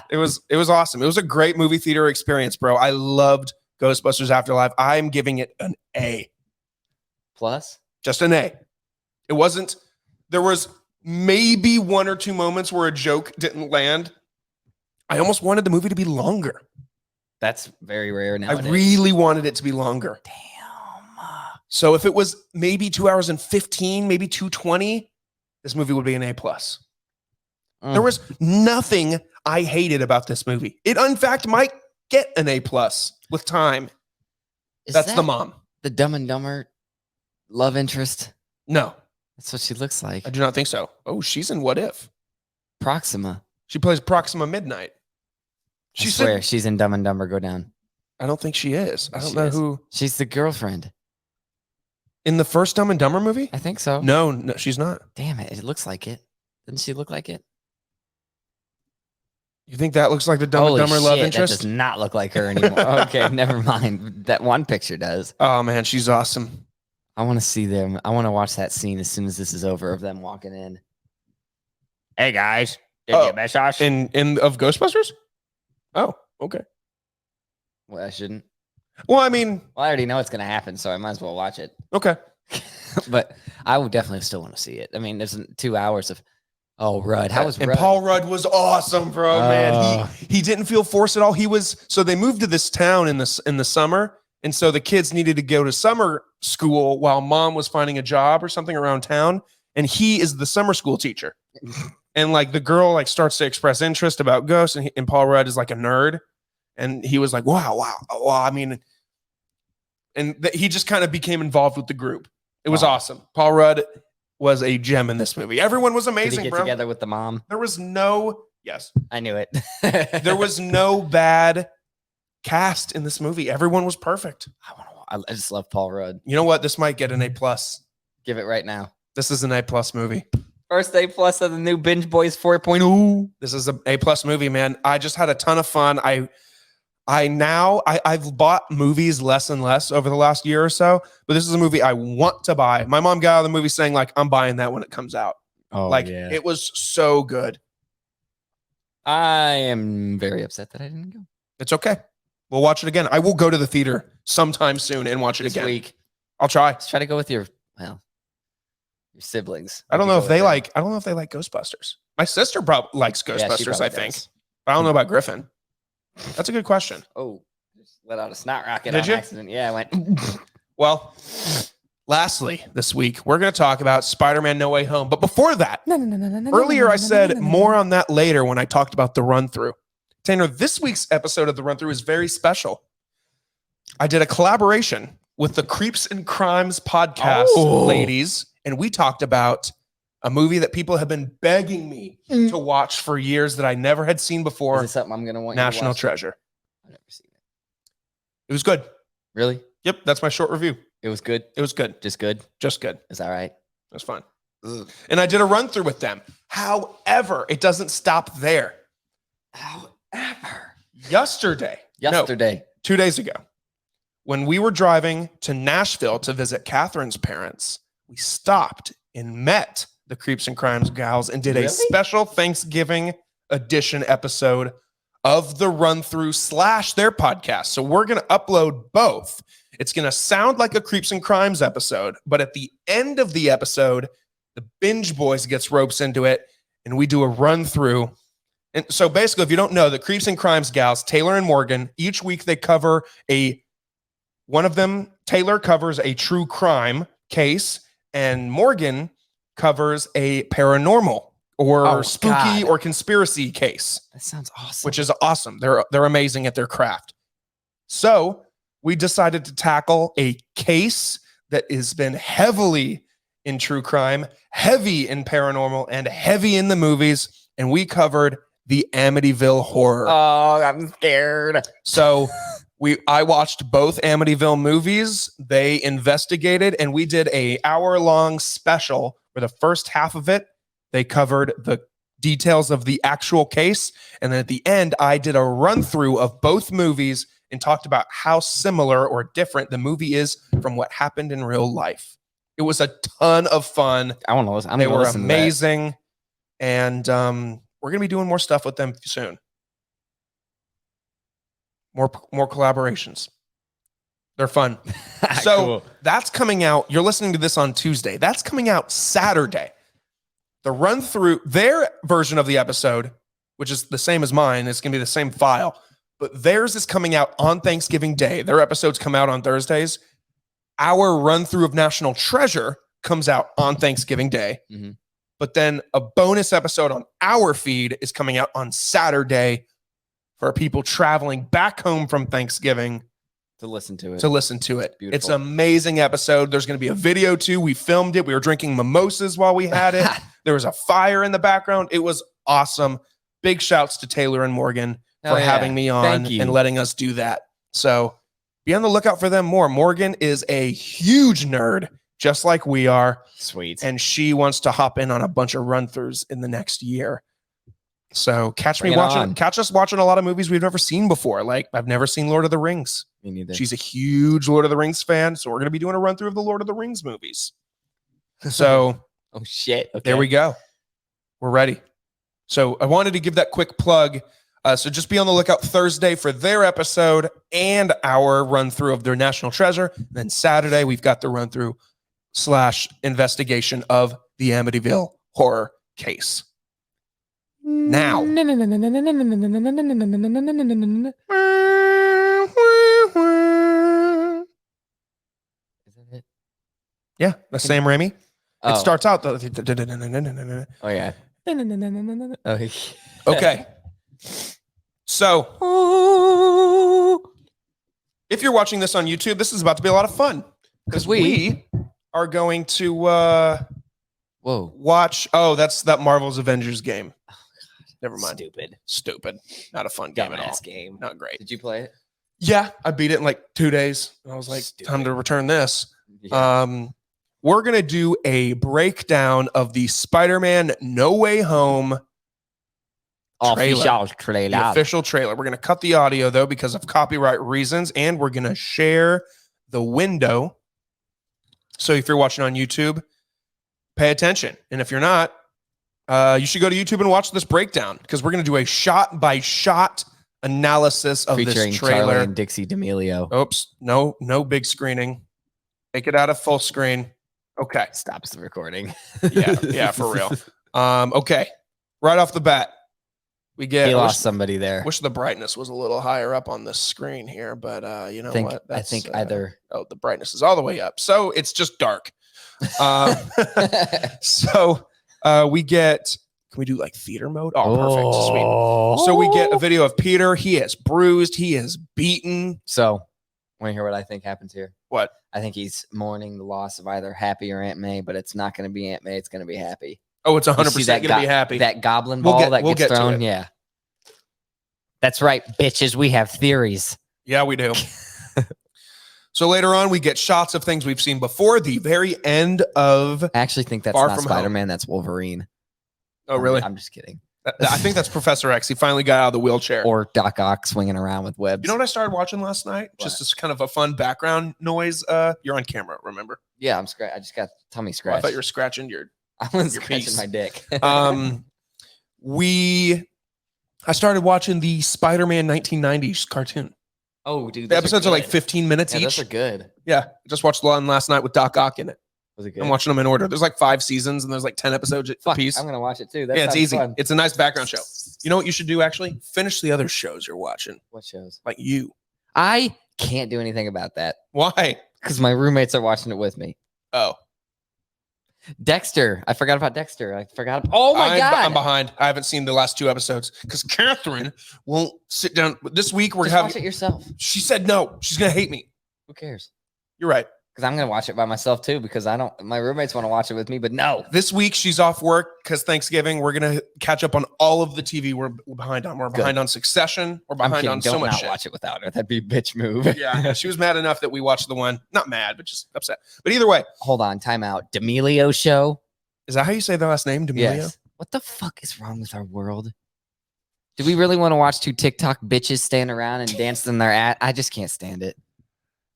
it was awesome. It was a great movie theater experience, bro. I loved Ghostbusters Afterlife. I'm giving it an A. Plus? Just an A. It wasn't. There was maybe one or two moments where a joke didn't land. I almost wanted the movie to be longer. That's very rare nowadays. I really wanted it to be longer. Damn. So if it was maybe 2 hours and 15, maybe 2:20, this movie would be an A+. There was nothing I hated about this movie. It, in fact, might get an A+ with time. That's the mom. The Dumb and Dumber love interest? No. That's what she looks like. I do not think so. Oh, she's in What If? Proxima. She plays Proxima Midnight. I swear, she's in Dumb and Dumber Go Down. I don't think she is. I don't know who. She's the girlfriend. In the first Dumb and Dumber movie? I think so. No, she's not. Damn it. It looks like it. Doesn't she look like it? You think that looks like the Dumb and Dumber love interest? That does not look like her anymore. Okay, never mind. That one picture does. Oh, man, she's awesome. I want to see them. I want to watch that scene as soon as this is over of them walking in. Hey, guys. Did you miss us? In of Ghostbusters? Oh, okay. Well, I shouldn't. Well, I mean... Well, I already know it's going to happen, so I might as well watch it. Okay. But I would definitely still want to see it. I mean, there's 2 hours of... Oh, Rudd. How was Rudd? And Paul Rudd was awesome, bro, man. He didn't feel forced at all. He was... So they moved to this town in the summer, and so the kids needed to go to summer school while mom was finding a job or something around town, and he is the summer school teacher. And, like, the girl, like, starts to express interest about ghosts, and Paul Rudd is, like, a nerd. And he was like, wow. I mean, and he just kind of became involved with the group. It was awesome. Paul Rudd was a gem in this movie. Everyone was amazing, Did he get together with the mom? There was no, yes. I knew it. There was no bad cast in this movie. Everyone was perfect. I just love Paul Rudd. You know what? This might get an A+. Give it right now. This is an A+ movie. First A+ of the new Binge Boys 4.0. This is an A+ movie, man. I just had a ton of fun. I've bought movies less and less over the last year or so, but this is a movie I want to buy. My mom got out of the movie saying, like, I'm buying that when it comes out. Oh, like, yeah. It was so good. I am very upset that I didn't go. It's okay. We'll watch it again. I will go to the theater sometime soon and watch it again. This week. I'll try. Let's try to go with your siblings. I don't know if they like Ghostbusters. My sister probably likes Ghostbusters, I think. But I don't know about Griffin. That's a good question. Oh, just let out a snot rocket on accident. Yeah, I went. Well, lastly, this week, we're going to talk about Spider-Man No Way Home. But before that, earlier I said more on that later when I talked about the run-through. Tanner, this week's episode of the run-through is very special. I did a collaboration with the Creeps and Crimes podcast ladies, and we talked about a movie that people have been begging me to watch for years that I never had seen before. Is it something I'm going to want National you to watch? Treasure. I've never seen it. It was good. Really? Yep, that's my short review. It was good? It was good. Just good? Just good. Is that right? It was fun. Ugh. And I did a run through with them. However, it doesn't stop there. Yesterday. 2 days ago, when we were driving to Nashville to visit Catherine's parents, we stopped and met the Creeps and Crimes gals and did a special Thanksgiving edition episode of the run through / their podcast. So we're going to upload both. It's going to sound like a Creeps and Crimes episode, but at the end of the episode, the Binge Boys gets ropes into it, and we do a run through. And so basically, if you don't know, the Creeps and Crimes gals, Taylor and Morgan, each week they cover one of them, Taylor covers a true crime case, and Morgan covers a paranormal or spooky or conspiracy case. That sounds awesome. Which is awesome. They're amazing at their craft. So we decided to tackle a case that has been heavily in true crime, heavy in paranormal, and heavy in the movies. And we covered the Amityville Horror. Oh, I'm scared. So I watched both Amityville movies. They investigated, and we did a hour-long special where the first half of it, they covered the details of the actual case. And then at the end, I did a run-through of both movies and talked about how similar or different the movie is from what happened in real life. It was a ton of fun. I want to listen. They were amazing. And we're going to be doing more stuff with them soon. More collaborations. They're fun. So cool. That's coming out. You're listening to this on Tuesday. That's coming out Saturday. The run through their version of the episode, which is the same as mine, it's going to be the same file, but theirs is coming out on Thanksgiving Day. Their episodes come out on Thursdays. Our run through of National Treasure comes out on Thanksgiving Day. Mm-hmm. But then a bonus episode on our feed is coming out on Saturday for people traveling back home from Thanksgiving to listen to it. Beautiful. It's an amazing episode. There's going to be a video too. We filmed it. We were drinking mimosas while we had it. There was a fire in the background. It was awesome. Big shouts to Taylor and Morgan for having me on and letting us do that. So be on the lookout for them more. Morgan is a huge nerd, just like we are. Sweet. And she wants to hop in on a bunch of run-throughs in the next year. So catch us watching a lot of movies we've never seen before. Like I've never seen Lord of the Rings. Me neither. She's a huge Lord of the Rings fan. So we're going to be doing a run through of the Lord of the Rings movies. So oh shit. Okay. There we go. We're ready. So I wanted to give that quick plug. So just be on the lookout Thursday for their episode and our run through of their National Treasure. And then Saturday, we've got the run through / investigation of the Amityville horror case. Now, Is that it? Yeah, the Sam Raimi. Oh. It starts out. Oh yeah. Okay. So, if you're watching this on YouTube, this is about to be a lot of fun because we are going to watch. Oh, that's that Marvel's Avengers game. Oh, never mind. Stupid. Not a fun game at all. Game. Not great. Did you play it? Yeah, I beat it in like 2 days. I was like, time to return this. Yeah. We're gonna do a breakdown of the Spider-Man No Way Home official trailer. The official trailer. We're gonna cut the audio though because of copyright reasons, and we're gonna share the window. So if you're watching on YouTube, pay attention, and if you're not, you should go to YouTube and watch this breakdown because we're gonna do a shot-by-shot analysis of featuring this trailer. Charlie and Dixie D'Amelio. Oops, no big screening. Take it out of full screen. Okay. Stops the recording. yeah, for real. Okay. Right off the bat, we get. He lost somebody there. Wish the brightness was a little higher up on this screen here, but you know what? I think either. Oh, the brightness is all the way up, so it's just dark. So we get. Can we do like theater mode? Oh, perfect. Sweet. So we get a video of Peter. He is bruised. He is beaten. So, want to hear what I think happens here? What? I think he's mourning the loss of either Happy or Aunt May, but it's not going to be Aunt May. It's going to be Happy. Oh, it's 100% going to be Happy. That goblin ball that gets thrown. Yeah. That's right, bitches. We have theories. Yeah, we do. So later on, we get shots of things we've seen before. The very end of. I actually think that's not Spider-Man. That's Wolverine. Oh, really? I'm just kidding. I think that's Professor X. He finally got out of the wheelchair. Or Doc Ock swinging around with webs. You know what I started watching last night? What? Just as kind of a fun background noise. You're on camera, remember? Yeah, I'm I just got tummy scratch. Oh, I thought you were scratching your. I was scratching my dick. I started watching the Spider-Man 1990s cartoon. Oh, dude. The episodes are like 15 minutes each. Those are good. Yeah. I just watched one last night with Doc Ock in it. Was it good? I'm watching them in order. There's like 5 seasons and there's like 10 episodes a piece. I'm going to watch it too. Yeah, it's easy. Fun. It's a nice background show. You know what you should do, actually? Finish the other shows you're watching. What shows? Like you. I can't do anything about that. Why? Because my roommates are watching it with me. Oh. Dexter. I forgot about Dexter. Oh my God. I'm behind. I haven't seen the last 2 episodes because Catherine won't sit down. This week we're having. Watch it yourself. She said no. She's going to hate me. Who cares? You're right. Because I'm going to watch it by myself too because my roommates want to watch it with me, but no. This week she's off work because Thanksgiving. We're going to catch up on all of the TV we're behind on. We're behind on Succession. We're behind on so much shit. Don't watch it without her. That'd be a bitch move. Yeah. She was mad enough that we watched the one. Not mad, but just upset. But either way. Hold on. Time out. D'Amelio show. Is that how you say the last name? D'Amelio? Yes. What the fuck is wrong with our world? Do we really want to watch 2 TikTok bitches stand around and dance in their I just can't stand it.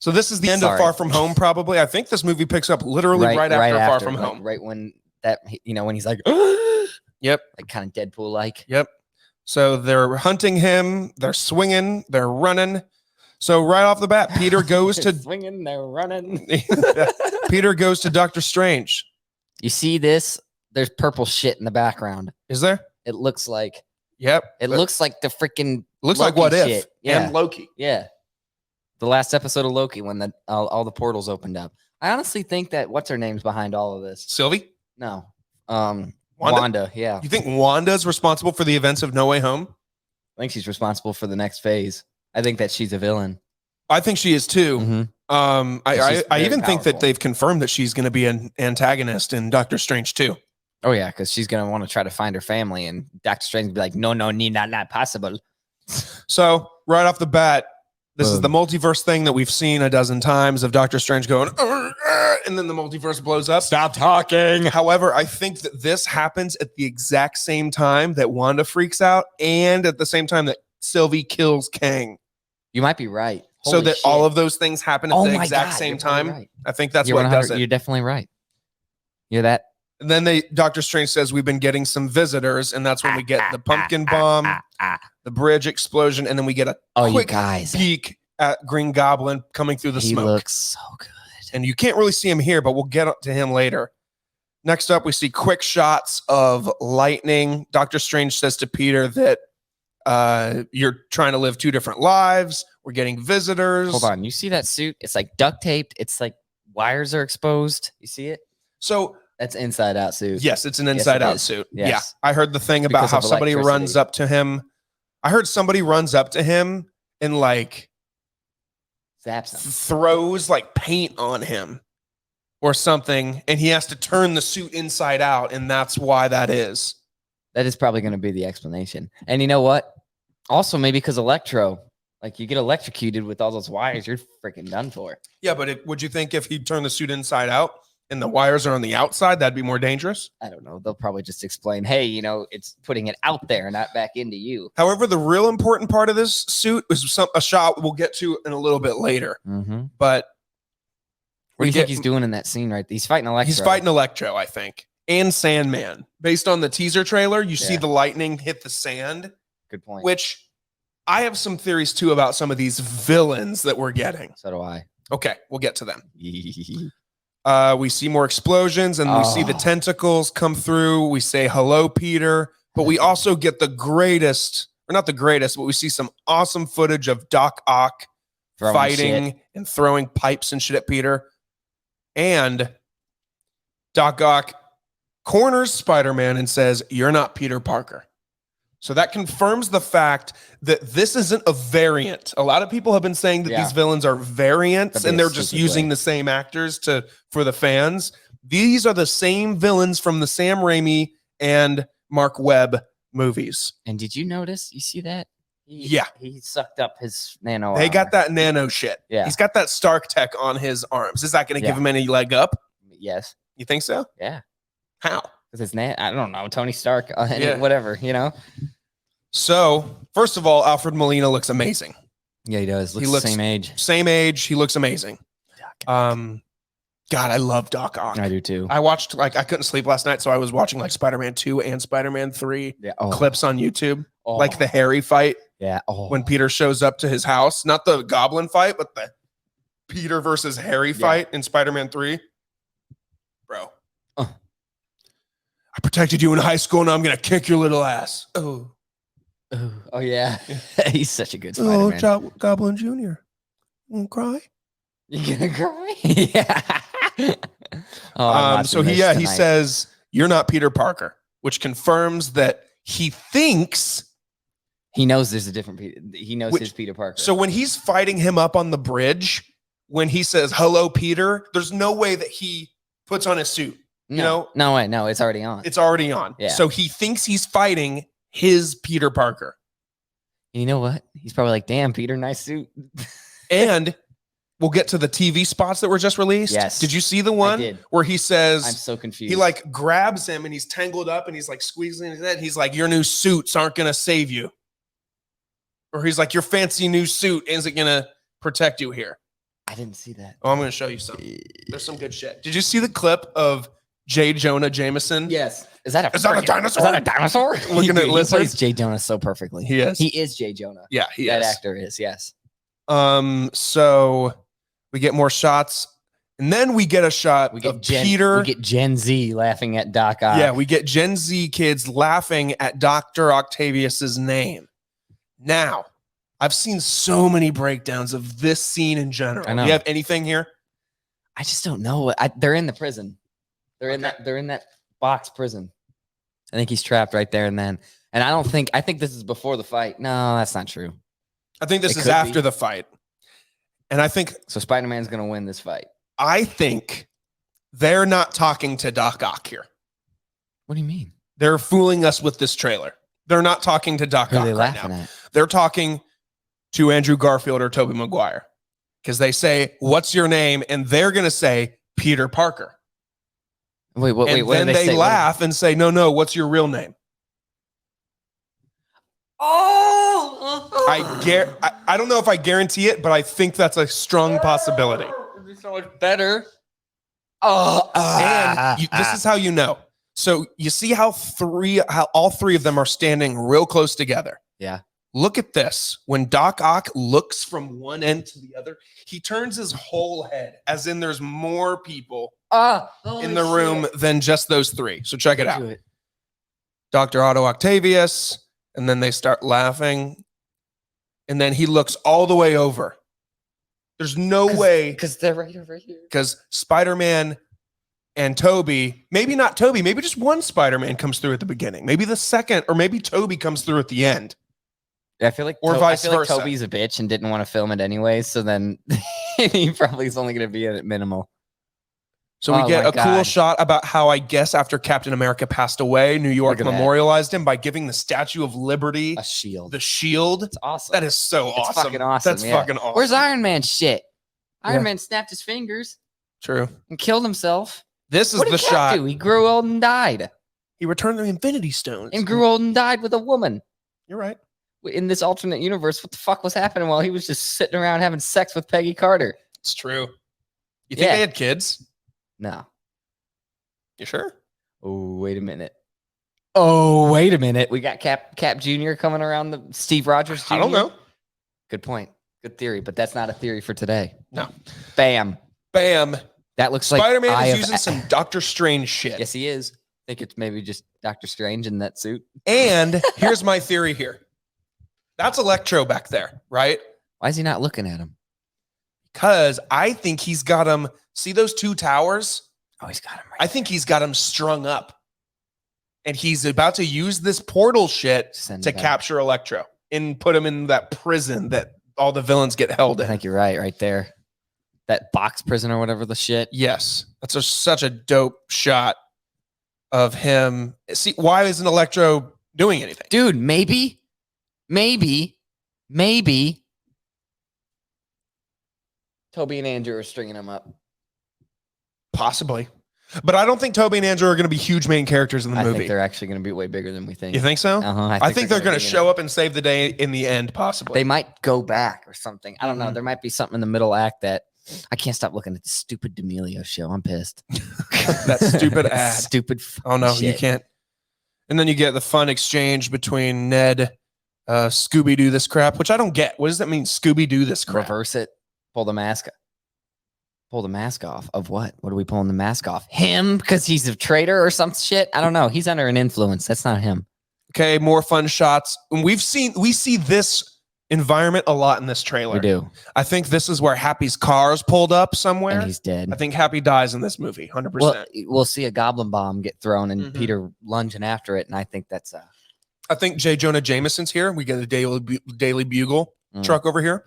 So this is the end of Far From Home, probably. I think this movie picks up literally right after Far From Home. Right when that, when he's like, yep. Like kind of Deadpool-like. Yep. So they're hunting him. They're swinging. They're running. So right off the bat, Peter goes to swinging. They're running. Peter goes to Doctor Strange. You see this? There's purple shit in the background. Is there? It looks like. Yep. It looks like the freaking. Looks Loki like What shit. If Yeah. and Loki. Yeah. The last episode of Loki when all the portals opened up. I honestly think that what's her name's behind all of this. Sylvie? No. Wanda. Yeah. You think Wanda's responsible for the events of No Way Home? I think she's responsible for the next phase. I think that she's a villain. I think she is too. Mm-hmm. I even think that they've confirmed that she's going to be an antagonist in Doctor Strange too. Oh yeah, because she's going to want to try to find her family, and Doctor Strange will be like, no, not possible. So right off the bat, this is the multiverse thing that we've seen a dozen times of Doctor Strange going, and then the multiverse blows up. Stop talking. However, I think that this happens at the exact same time that Wanda freaks out, and at the same time that Sylvie kills Kang. You might be right. So that all of those things happen at the exact same time. Right. I think that's what does it. You're definitely right. You're that. And then Doctor Strange says we've been getting some visitors, and that's when we get the pumpkin bomb, the bridge explosion, and then we get a quick peek at Green Goblin coming through the smoke. He looks so good. And you can't really see him here, but we'll get up to him later. Next up, we see quick shots of lightning. Doctor Strange says to Peter that you're trying to live 2 different lives. We're getting visitors. Hold on. You see that suit? It's like duct taped. It's like wires are exposed. You see it? So that's inside out suit. Yes, it's an inside out suit. Yes. Yeah. I heard the thing about how somebody runs up to him. I heard somebody runs up to him and like zaps him. Throws like paint on him or something, and he has to turn the suit inside out, and that's why that is. That is probably going to be the explanation. And you know what? Also, maybe because Electro, like you get electrocuted with all those wires, you're freaking done for. Yeah, but would you think if he turned the suit inside out and the wires are on the outside, that'd be more dangerous? I don't know. They'll probably just explain, hey, it's putting it out there, not back into you. However, the real important part of this suit is a shot we'll get to in a little bit later. Mm-hmm. But what do you think he's doing in that scene, right? He's fighting Electro. He's fighting Electro, I think. And Sandman. Based on the teaser trailer, you see the lightning hit the sand. Good point. Which I have some theories too about some of these villains that we're getting. So do I. Okay, we'll get to them. We see more explosions and we see the tentacles come through. We say, hello, Peter. But we also get the greatest, or not the greatest, but we see some awesome footage of Doc Ock fighting and throwing pipes and shit at Peter. And Doc Ock corners Spider-Man and says, you're not Peter Parker. So that confirms the fact that this isn't a variant. A lot of people have been saying that these villains are variants and they're just using the same actors for the fans. These are the same villains from the Sam Raimi and Mark Webb movies. And did you notice? You see that? He sucked up his nano. They got that nano shit. Yeah. He's got that Stark tech on his arms. Is that going to give him any leg up? Yes. You think so? Yeah. How? Because I don't know, Tony Stark, whatever, So, first of all, Alfred Molina looks amazing. Yeah, he does. He looks the same age. Same age. He looks amazing. God, I love Doc Ock. I do too. I watched, I couldn't sleep last night, so I was watching Spider-Man 2 and Spider-Man 3 clips on YouTube. like the Harry fight. Yeah. Oh. When Peter shows up to his house, not the Goblin fight, but the Peter versus Harry fight in Spider-Man 3. Bro. I protected you in high school, and I'm going to kick your little ass. Oh yeah. He's such a good Spider-Man. Oh, Goblin Jr. You gonna cry? You gonna cry? Yeah. So he says, you're not Peter Parker, which confirms that he thinks he knows there's a different Peter. He knows his Peter Parker. So when he's fighting him up on the bridge, when he says, hello, Peter, there's no way that he puts on his suit. No way. No, it's already on. It's already on. Yeah. So he thinks he's fighting his Peter Parker. And you know what? He's probably like, damn, Peter, nice suit. And we'll get to the TV spots that were just released. Yes. Did you see the one where he says, I'm so confused. He like grabs him and he's tangled up and he's like squeezing his head. He's like, your new suits aren't going to save you. Or he's like, your fancy new suit isn't going to protect you here. I didn't see that. Oh, I'm going to show you something. There's some good shit. Did you see the clip of J. Jonah Jameson? Yes. Is that a dinosaur? Is that a dinosaur? Looking at he lizards. plays J. Jonah so perfectly. He is. He is J. Jonah. Yeah, he that is. actor is, yes. So we get more shots, and then we get a shot of Peter. We get Gen Z laughing at Doc Ock. Yeah, we get Gen Z kids laughing at Dr. Octavius's name. Now, I've seen so many breakdowns of this scene in general. I know. Do you have anything here? I just don't know. They're in the prison. They're in that box prison. I think he's trapped right there and then. And I think this is before the fight. No, that's not true. I think this is after the fight. And I think so. Spider-Man's going to win this fight. I think they're not talking to Doc Ock here. What do you mean? They're fooling us with this trailer. They're not talking to Doc Ock. Who are they laughing at? They're talking to Andrew Garfield or Tobey Maguire. Because they say, what's your name? And they're going to say Peter Parker. Wait, and then they laugh and say, no, what's your real name? I don't know if I guarantee it, but I think that's a strong possibility. It'd be so much better. This is how you know. So you see how all three of them are standing real close together. Yeah. Look at this. When Doc Ock looks from one end to the other, he turns his whole head, as in there's more people in the room than just those three. So check it out. Dr. Otto Octavius, and then they start laughing, and then he looks all the way over. There's no way. Because they're right over here. Because Spider-Man and Toby, maybe not Toby, maybe just one Spider-Man comes through at the beginning. Maybe the second, or maybe Toby comes through at the end. I feel like vice versa. Toby's a bitch and didn't want to film it anyway, so then he probably is only going to be at minimal. So we get a cool shot about how, I guess, after Captain America passed away, New York memorialized him by giving the Statue of Liberty a shield. The shield. It's awesome. That is so awesome. It's fucking awesome. That's fucking awesome. Where's Iron Man shit? Iron Man snapped his fingers. True. And killed himself. This is the shot. He grew old and died. He returned the Infinity Stones. And grew old and died with a woman. You're right. In this alternate universe, what the fuck was happening while he was just sitting around having sex with Peggy Carter? It's true. You think they had kids? No. You sure? Oh, wait a minute. We got Cap Jr. coming around the Steve Rogers Jr. I don't know. Good point. Good theory, but that's not a theory for today. No. Bam. That looks like Spider-Man is using some Doctor Strange shit. Yes, he is. I think it's maybe just Doctor Strange in that suit. And here's my theory here. That's Electro back there, right? Why is he not looking at him? Because I think he's got him. See those two towers? Oh, he's got him right. I think he's got him strung up. And he's about to use this portal shit to capture Electro and put him in that prison that all the villains get held in. I think you're right there. That box prison or whatever the shit. Yes. That's such a dope shot of him. See, why isn't Electro doing anything? Dude, maybe Toby and Andrew are stringing him up. Possibly. But I don't think Toby and Andrew are going to be huge main characters in the movie. I think they're actually going to be way bigger than we think. You think so? Uh-huh. I think they're going to show up and save the day in the end, possibly. They might go back or something. I don't know. There might be something in the middle act that I can't stop looking at the stupid D'Amelio show. I'm pissed. That stupid ad. Stupid. Oh, no, shit. you can't. And then you get the fun exchange between Ned Scooby-Doo this crap, which I don't get. What does that mean, Scooby-Doo this crap? Reverse it. Pull the mask off of what? What are we pulling the mask off? Him, because he's a traitor or some shit? I don't know. He's under an influence. That's not him. Okay, more fun shots. And we see this environment a lot in this trailer. We do. I think this is where Happy's car is pulled up somewhere. And he's dead. I think Happy dies in this movie, 100%. Well, we'll see a goblin bomb get thrown and Peter lunging after it, and I think that's I think J. Jonah Jameson's here. We get a Daily Bugle truck over here.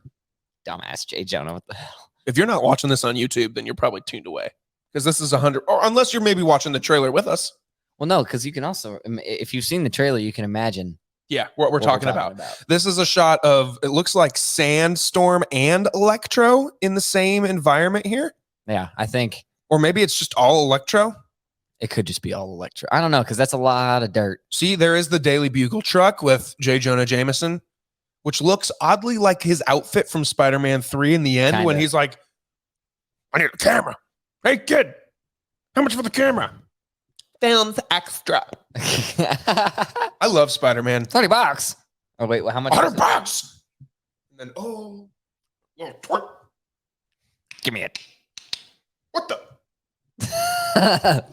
Dumbass J. Jonah. What the hell? If you're not watching this on YouTube, then you're probably tuned away. Because this is 100, or unless you're maybe watching the trailer with us. Well, no, because you can also, if you've seen the trailer, you can imagine. Yeah, what we're talking about. This is a shot of, it looks like Sandstorm and Electro in the same environment here. Yeah, I think. Or maybe it's just all Electro. It could just be all Electro. I don't know, because that's a lot of dirt. See, there is the Daily Bugle truck with J. Jonah Jameson, which looks oddly like his outfit from Spider-Man 3 in the end. Kinda. When he's like, I need a camera. Hey, kid, how much for the camera? Films extra. I love Spider-Man. $30. Oh, wait, well, how much? $100. And then, oh, little twerk. Give me it. What the?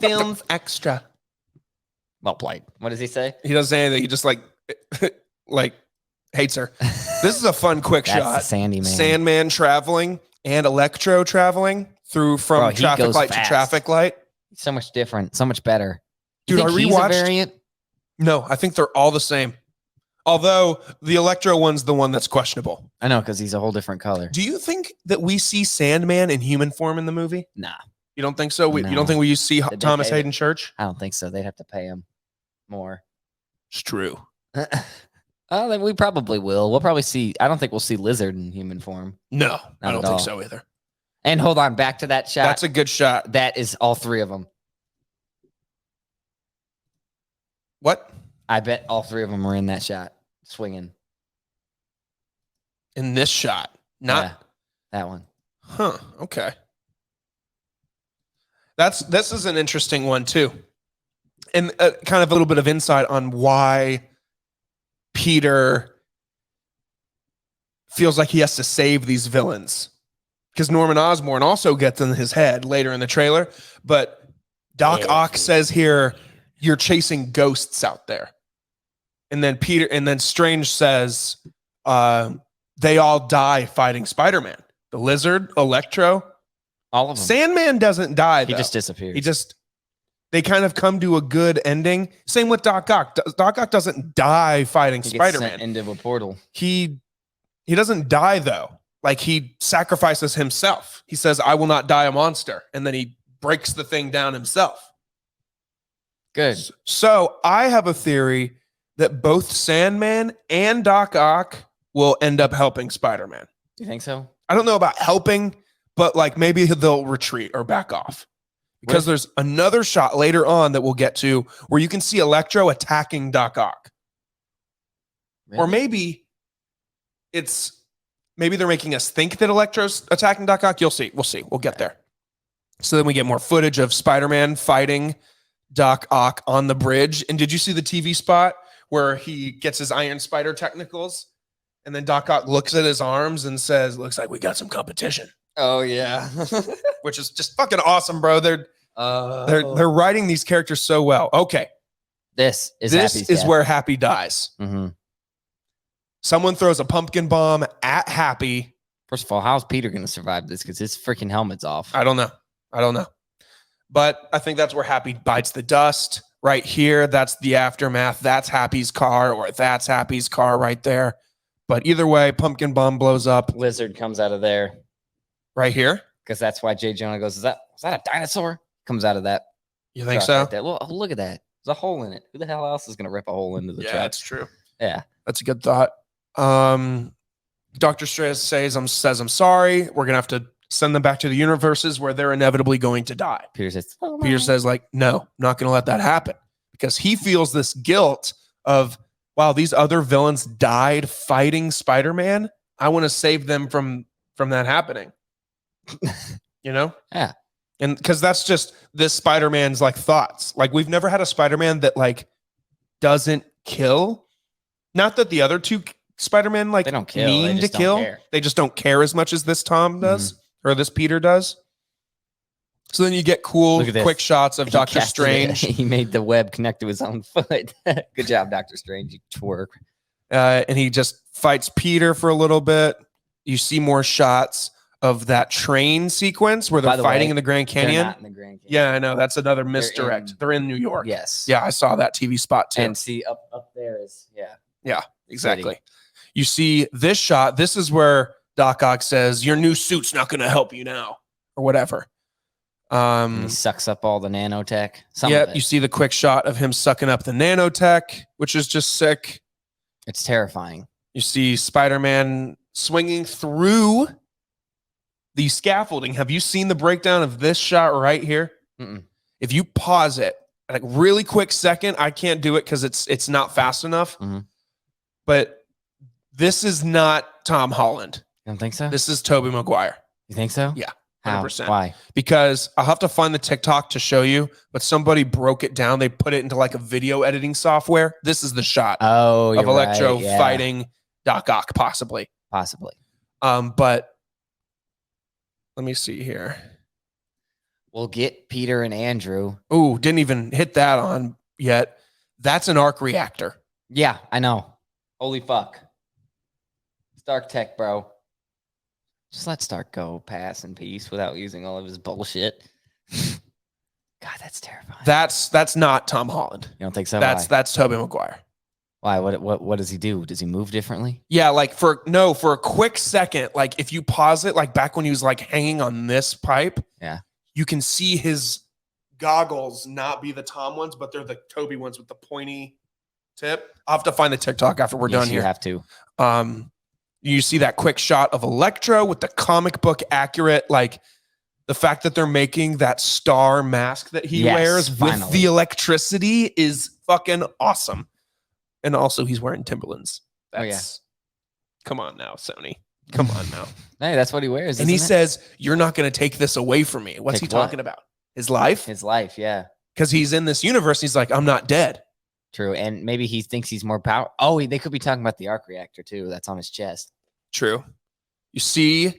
Films extra. Well played. What does he say? He doesn't say anything. He just like hates her. This is a fun, quick shot. Sandy man. Sandman traveling and Electro traveling through from traffic light to traffic light. So much different, so much better. Dude, I rewatched. Variant? No, I think they're all the same. Although the Electro one's the one that's questionable. I know, because he's a whole different color. Do you think that we see Sandman in human form in the movie? Nah. You don't think so? You don't think we see Thomas Hayden Church? I don't think so. They'd have to pay him more. It's true. Oh, then we probably will. We'll probably see. I don't think we'll see Lizard in human form. No, I don't think so either. And hold on, back to that shot. That's a good shot. That is all three of them. What? I bet all three of them are in that shot, swinging. In this shot, not that one. Huh? Okay. This is an interesting one too, and kind of a little bit of insight on why Peter feels like he has to save these villains. Because Norman Osborn also gets in his head later in the trailer, but Doc Ock says here, you're chasing ghosts out there. And then Strange says, they all die fighting Spider-Man. The Lizard, Electro, all of them. Sandman doesn't die, though. He just disappears. They kind of come to a good ending. Same with Doc Ock. Doc Ock doesn't die fighting Spider-Man. Sent into a portal. He doesn't die, though. Like, he sacrifices himself. He says, I will not die a monster. And then he breaks the thing down himself. Good. So I have a theory that both Sandman and Doc Ock will end up helping Spider-Man. Do you think so? I don't know about helping, but like maybe they'll retreat or back off. Because there's another shot later on that we'll get to where you can see Electro attacking Doc Ock. Really? Or maybe they're making us think that Electro's attacking Doc Ock. You'll see. We'll see. We'll get there. So then we get more footage of Spider-Man fighting Doc Ock on the bridge. And did you see the TV spot where he gets his Iron Spider technicals? And then Doc Ock looks at his arms and says, looks like we got some competition. Oh, yeah. Which is just fucking awesome, bro. They're writing these characters so well. Okay. This is where Happy dies. Mm-hmm. Someone throws a pumpkin bomb at Happy. First of all, how's Peter going to survive this? Because his freaking helmet's off. I don't know. But I think that's where Happy bites the dust. Right here, that's the aftermath. That's Happy's car, or that's Happy's car right there. But either way, pumpkin bomb blows up. Lizard comes out of there. Right here? Because that's why J. Jonah goes, was that a dinosaur? Comes out of that. You think so? Right, look at that. There's a hole in it. Who the hell else is going to rip a hole into the truck? Yeah, that's true. Yeah. That's a good thought. Dr. Strange says, I'm sorry. We're going to have to send them back to the universes where they're inevitably going to die. Peter says, like, no, not going to let that happen. Because he feels this guilt of, wow, these other villains died fighting Spider-Man. I want to save them from that happening. You know? Yeah. And because that's just this Spider-Man's like thoughts. Like, we've never had a Spider-Man that like doesn't kill. Not that the other two Spider-Man like They don't kill. They mean to just don't kill. care. They just don't care as much as this Tom does or this Peter does. So then you get cool, Look at this. quick shots of He Doctor casted it. Strange. He made the web connect to his own foot. Good job, Doctor Strange. You twerk. And he just fights Peter for a little bit. You see more shots of that train sequence where they're fighting in the Grand Canyon. They're not in the Grand Canyon. Yeah, I know. That's another misdirect. They're in New York. Yes. Yeah, I saw that TV spot too. And see up there is Yeah, exactly. You see this shot. This is where Doc Ock says, "Your new suit's not going to help you now," or whatever. And he sucks up all the nanotech. Yeah, you see the quick shot of him sucking up the nanotech, which is just sick. It's terrifying. You see Spider-Man swinging through the scaffolding. Have you seen the breakdown of this shot right here? Mm-mm. If you pause it, like really quick second, I can't do it because it's not fast enough. Mm-hmm. But this is not Tom Holland. You don't think so? This is Tobey Maguire. You think so? Yeah. How? 100%. Why? Because I'll have to find the TikTok to show you, but somebody broke it down. They put it into like a video editing software. This is the shot of Electro fighting Doc Ock, possibly. But let me see here. We'll get Peter and Andrew. Oh, didn't even hit that on yet. That's an arc reactor. Yeah, I know. Holy fuck. Stark Tech, bro. Just let Stark go, pass in peace without using all of his bullshit. God, that's terrifying. That's not Tom Holland. You don't think so? That's Tobey Maguire. Why? What does he do? Does he move differently? Yeah, like for a quick second, like if you pause it, like back when he was like hanging on this pipe, you can see his goggles not be the Tom ones, but they're the Tobey ones with the pointy tip. I'll have to find the TikTok after we're done here. You have to. You see that quick shot of Electro with the comic book accurate, like the fact that they're making that star mask that he wears finally. with the electricity is fucking awesome. And also he's wearing Timberlands. Come on now, Sony. Come on now. Hey, that's what he wears. And he says, "You're not going to take this away from me." What's he talking about? His life? His life, yeah. Because he's in this universe. He's like, "I'm not dead." True. And maybe he thinks he's more powerful. Oh, they could be talking about the arc reactor too. That's on his chest. True. You see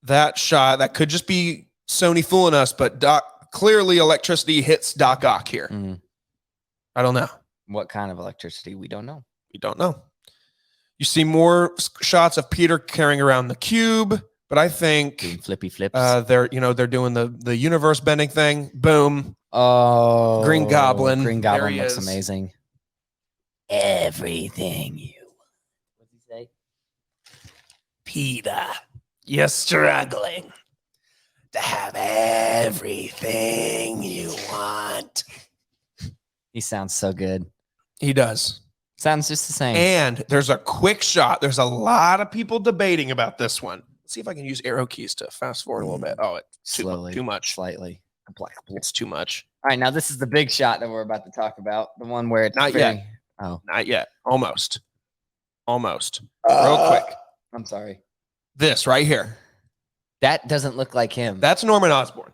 that shot. That could just be Sony fooling us, but clearly electricity hits Doc Ock here. Mm-hmm. I don't know. What kind of electricity? We don't know. We don't know. You see more shots of Peter carrying around the cube, but I think doing flippy flips. They're doing the universe bending thing. Boom. Oh, Green Goblin. Green Goblin looks amazing. Everything you want. What's he say? Peter, you're struggling to have everything you want. He sounds so good. He does. Sounds just the same. And there's a quick shot. There's a lot of people debating about this one. Let's see if I can use arrow keys to fast forward a little bit. Oh, it's too much. Slightly. It's too much. All right, now this is the big shot that we're about to talk about. The one where it's not yet. Oh, not yet. Almost. Real quick. I'm sorry. This right here. That doesn't look like him. That's Norman Osborn.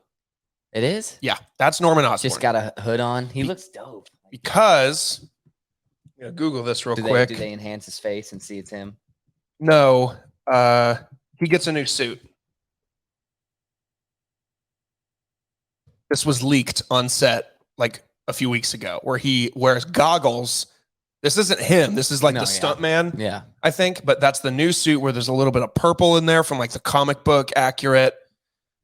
It is? Yeah, that's Norman Osborn. Just got a hood on. He looks dope. Because Google this real quick. Do they enhance his face and see it's him? No. He gets a new suit. This was leaked on set like a few weeks ago, where he wears goggles. This isn't him. This is like the stunt man. Yeah. I think, but that's the new suit where there's a little bit of purple in there from like the comic book accurate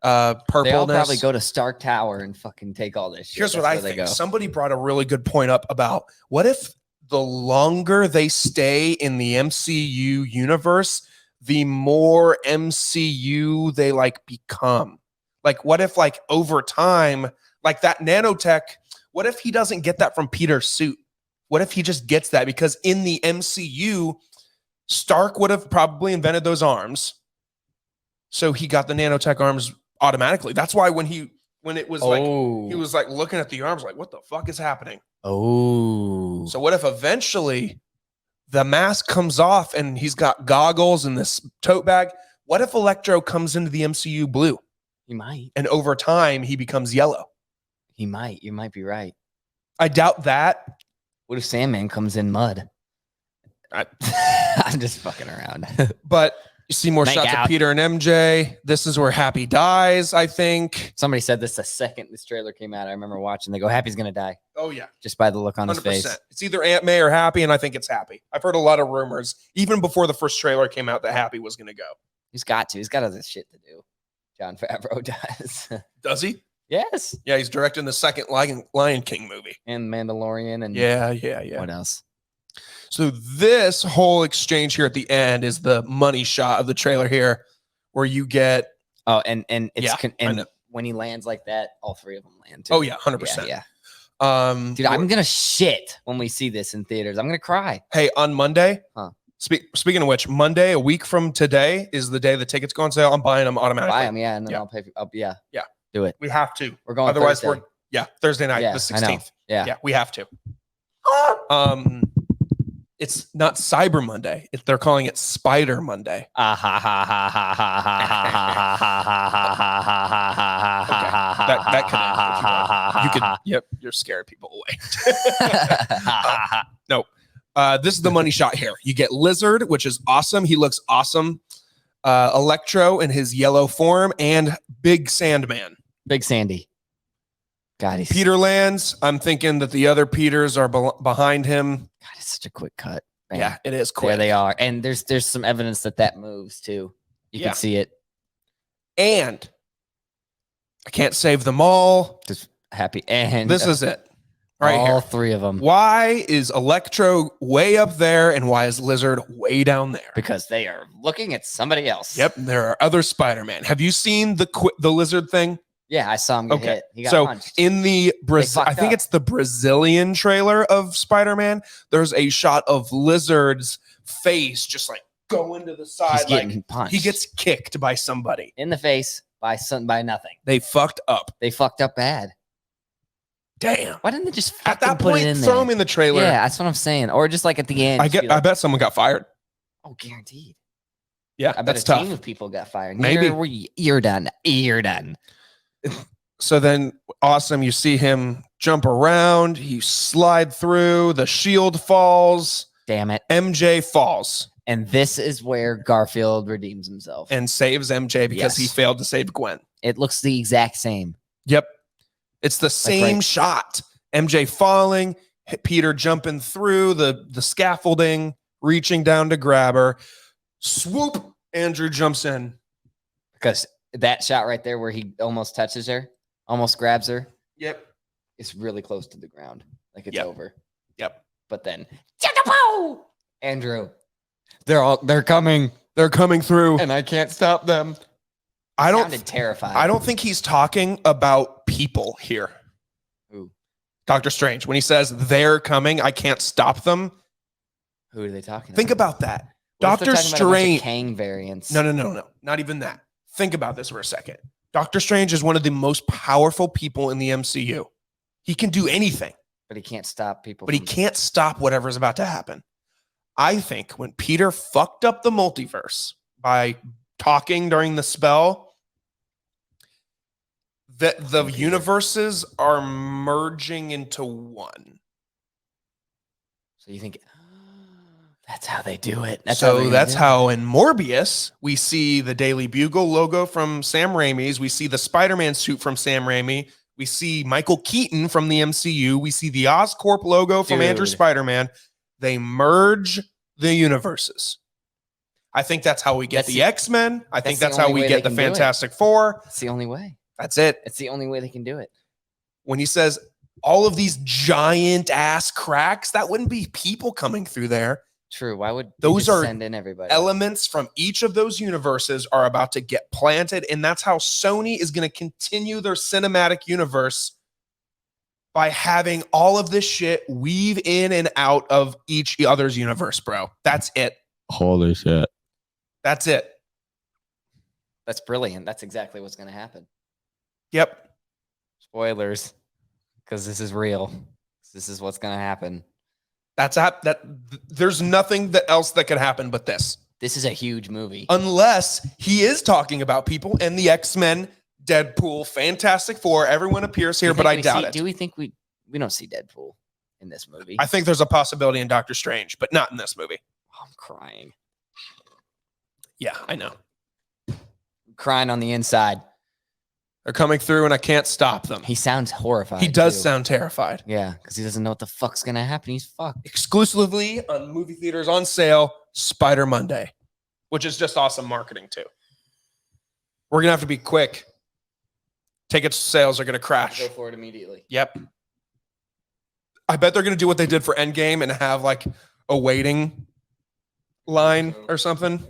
purpleness. They all probably go to Stark Tower and fucking take all this shit. Here's what I think. Somebody brought a really good point up about what if the longer they stay in the MCU universe, the more MCU they like become. Like, what if like over time, like that nanotech, what if he doesn't get that from Peter's suit? What if he just gets that? Because in the MCU, Stark would have probably invented those arms. So he got the nanotech arms automatically. That's why when it was like, he was like looking at the arms like, what the fuck is happening? Oh. So what if eventually the mask comes off and he's got goggles and this tote bag? What if Electro comes into the MCU blue? He might. And over time, he becomes yellow. He might. You might be right. I doubt that. What if Sandman comes in mud? I'm just fucking around. But you see more Make shots out. of Peter and MJ. This is where Happy dies, I think. Somebody said this the second this trailer came out. I remember watching. They go, Happy's gonna die. Oh, yeah. Just by the look on his 100%. face. It's either Aunt May or Happy, and I think it's Happy. I've heard a lot of rumors, even before the first trailer came out, that Happy was going to go. He's got to. He's got other shit to do. John Favreau does. Does he? Yes. Yeah, he's directing the second Lion King movie. And Mandalorian and Yeah. what else? So this whole exchange here at the end is the money shot of the trailer here, where you get and it's yeah, when he lands like that, all three of them land too. Oh yeah, 100%. Yeah. Dude, I'm gonna shit when we see this in theaters. I'm gonna cry. Hey, on Monday. Huh. Speaking of which, Monday, a week from today, is the day the tickets go on sale. I'm buying them automatically. Buy them, yeah, and then I'll pay. Yeah. Do it. We have to. We're going. Otherwise, Thursday. Thursday night, Yeah, the 16th. Yeah, we have to. It's not Cyber Monday. They're calling it Spider Monday. That could end if you want. You could. Yep, you're scaring people away. No, this is the money shot here. You get Lizard, which is awesome. He looks awesome. Electro in his yellow form, and Big Sandman. Big Sandy. God, he's Peter lands. I'm thinking that the other Peters are behind him. God, it's such a quick cut. Man. Yeah, it is quick. There they are, and there's some evidence that moves too. You can see it. And I can't save them all. Just Happy, and this is it. Right all here. Three of them. Why is Electro way up there and why is Lizard way down there? Because they are looking at somebody else. Yep, there are other Spider-Man. Have you seen the Lizard thing? Yeah, I saw him get hit. He got punched. In the I think it's the Brazilian trailer of Spider-Man, there's a shot of Lizard's face just like going to the side. He's getting punched. He gets kicked by somebody. In the face by nothing. They fucked up. They fucked up bad. Damn. Why didn't they just at that put point it in throw there? him in the trailer? Yeah, that's what I'm saying. Or just like at the end. I bet someone got fired. Oh, guaranteed. Yeah, I bet that's a tough. team of people got fired. Maybe. You're done. You're done. So then, awesome. You see him jump around. He slide through. The shield falls. Damn it. MJ falls. And this is where Garfield redeems himself. And saves MJ because he failed to save Gwen. It looks the exact same. Yep. It's the same shot. MJ falling, Peter jumping through the scaffolding, reaching down to grab her. Swoop. Andrew jumps in. Because that shot right there where he almost touches her, almost grabs her. Yep. It's really close to the ground. Like it's over. Yep. But then Andrew. They're coming. They're coming through. And I can't stop them. Sounded terrified. I don't think he's talking about people here. Who? Doctor Strange. When he says they're coming, I can't stop them. Who are they talking Think about that. Doctor Strange. Kang variants. No. Not even that. Think about this for a second. Doctor Strange is one of the most powerful people in the MCU. He can do anything. But he can't stop people. But he can't stop whatever's about to happen. I think when Peter fucked up the multiverse by talking during the spell, that the universes are merging into one. So you think that's how they do it. That's how in Morbius, we see the Daily Bugle logo from Sam Raimi's. We see the Spider-Man suit from Sam Raimi. We see Michael Keaton from the MCU. We see the Oscorp logo from Andrew Spider-Man. They merge the universes. I think that's how we get the X-Men. I think that's how we get the Fantastic Four. It's the only way. That's it. It's the only way they can do it. When he says all of these giant ass cracks, that wouldn't be people coming through there. True. Why would those are send in everybody? Elements from each of those universes are about to get planted, and that's how Sony is going to continue their cinematic universe by having all of this shit weave in and out of each other's universe, bro. That's it. Holy shit. That's it. That's brilliant. That's exactly what's going to happen. Yep. Spoilers, because this is real. This is what's going to happen. There's nothing else that could happen but this. This is a huge movie. Unless he is talking about people and the X-Men, Deadpool, Fantastic Four, everyone appears here, but I doubt it. Do we think we don't see Deadpool in this movie? I think there's a possibility in Doctor Strange, but not in this movie. I'm crying. Yeah, I know. I'm crying on the inside. They're coming through and I can't stop them. He sounds horrified. He does too. sound terrified. Yeah, because he doesn't know what the fuck's gonna happen. He's fucked. Exclusively on movie theaters on sale, Spider Monday, which is just awesome marketing too. We're gonna have to be quick. Ticket sales are gonna crash. Go for it immediately. Yep. I bet they're gonna do what they did for Endgame and have like a waiting line or something.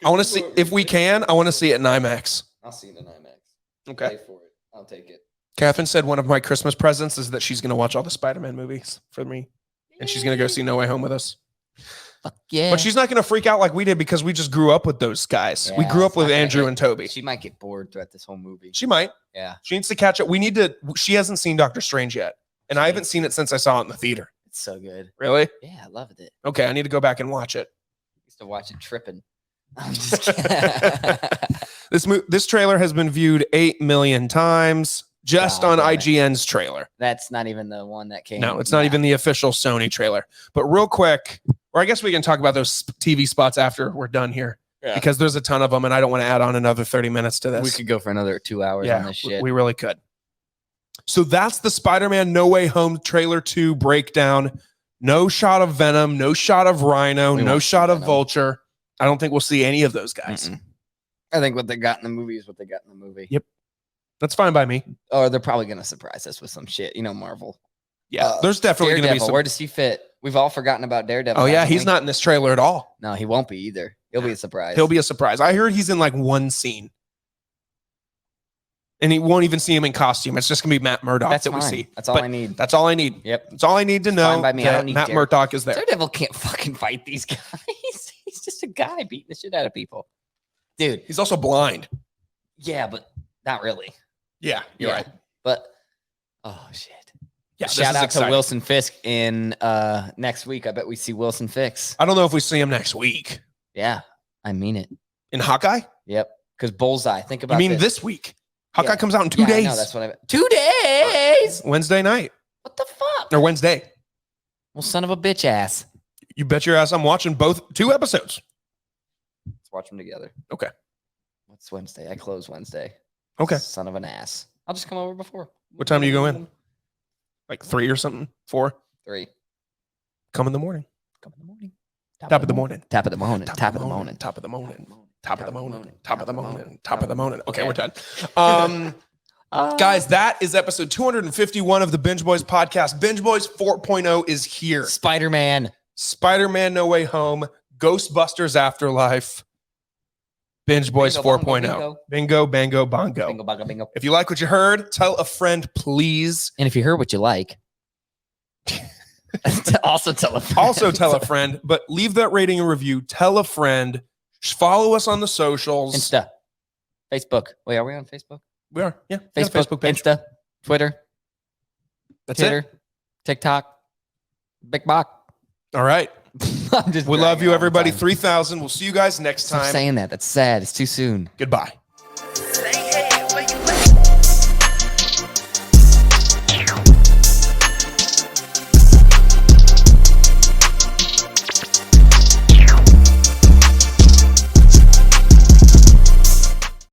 I want to see if we can. I want to see it in IMAX. I'll see it in IMAX. Okay. Pay for it. I'll take it. Catherine said one of my Christmas presents is that she's going to watch all the Spider-Man movies for me, and she's going to go see No Way Home with us. Fuck yeah. But she's not going to freak out like we did because we just grew up with those guys. We Yeah, grew up it's with not gonna Andrew hit. and Toby. She might get bored throughout this whole movie. She might. Yeah. She needs to catch up. We need to. She hasn't seen Doctor Strange yet, and I haven't seen it since I saw it in the theater. It's so good. Really? Yeah, I loved it. Okay, I need to go back and watch it. Used to watch it tripping. I'm just kidding. This trailer has been viewed 8 million times just God on damn it. IGN's trailer. That's not even the one that came. No, it's not even the official Sony trailer. But real quick, or I guess we can talk about those TV spots after we're done here because there's a ton of them and I don't want to add on another 30 minutes to this. We could go for another 2 hours on this shit. We really could. So that's the Spider-Man No Way Home trailer 2 breakdown. No shot of Venom, no shot of Rhino, We no won't see shot of Venom. Vulture. I don't think we'll see any of those guys. Mm-mm. I think what they got in the movie is what they got in the movie. Yep. That's fine by me. Or they're probably going to surprise us with some shit. You know, Marvel. Yeah, there's definitely going to be Daredevil, some. where does he fit? We've all forgotten about Daredevil. Oh, yeah, haven't he's we? not in this trailer at all. No, he won't be either. He'll be a surprise. He'll be a surprise. I heard he's in like one scene. And he won't even see him in costume. It's just going to be Matt Murdock That's that we fine. see. That's all I need. That's all I need. Yep. That's all I need to know. Fine by me. I That don't need Matt Dare- Murdock is there. Daredevil can't fucking fight these guys. He's just a guy beating the shit out of people. Dude. He's also blind. Yeah, but not really. Yeah, you're right. But, oh, shit. Yeah, this Shout is out exciting. to Wilson Fisk in next week. I bet we see Wilson Fisk. I don't know if we see him next week. Yeah, I mean it. In Hawkeye? Yep. Because Bullseye. Think about You mean this week? Hawkeye Yeah. comes out in 2 days. I know, that's what I meant. 2 days? Wednesday night. What the fuck? Or Wednesday. Well, son of a bitch ass. You bet your ass I'm watching both 2 episodes. Let's watch them together. Okay. What's Wednesday? I close Wednesday. Okay. Son of an ass. I'll just come over before. What time do you go in? Like 3 or something? 4? 3. Come in the morning. Come in the morning. Top of the morning. Top of the morning. Top of the morning. Top of the morning. Top of the morning. Top of the morning. Top of the morning. Okay, we're done. Guys, that is episode 251 of the Binge Boys podcast. Binge Boys 4.0 is here. Spider-Man. Spider-Man No Way Home, Ghostbusters Afterlife, Binge Boys Bingo, bongo, 4.0. Bingo, bango, bongo. Bingo, bongo, bingo. If you like what you heard, tell a friend, please. And if you heard what you like, also tell a friend. Also tell a friend, but leave that rating and review. Tell a friend. Follow us on the socials. Insta. Facebook. Wait, are we on Facebook? We are. Yeah. we got a Facebook, page. Insta, Twitter, That's Twitter, it. TikTok, Big Bok. All right. I'm just We love bragging you, all the everybody. time. 3,000. We'll see you guys next Stop time. saying that. That's sad. It's too soon. Goodbye.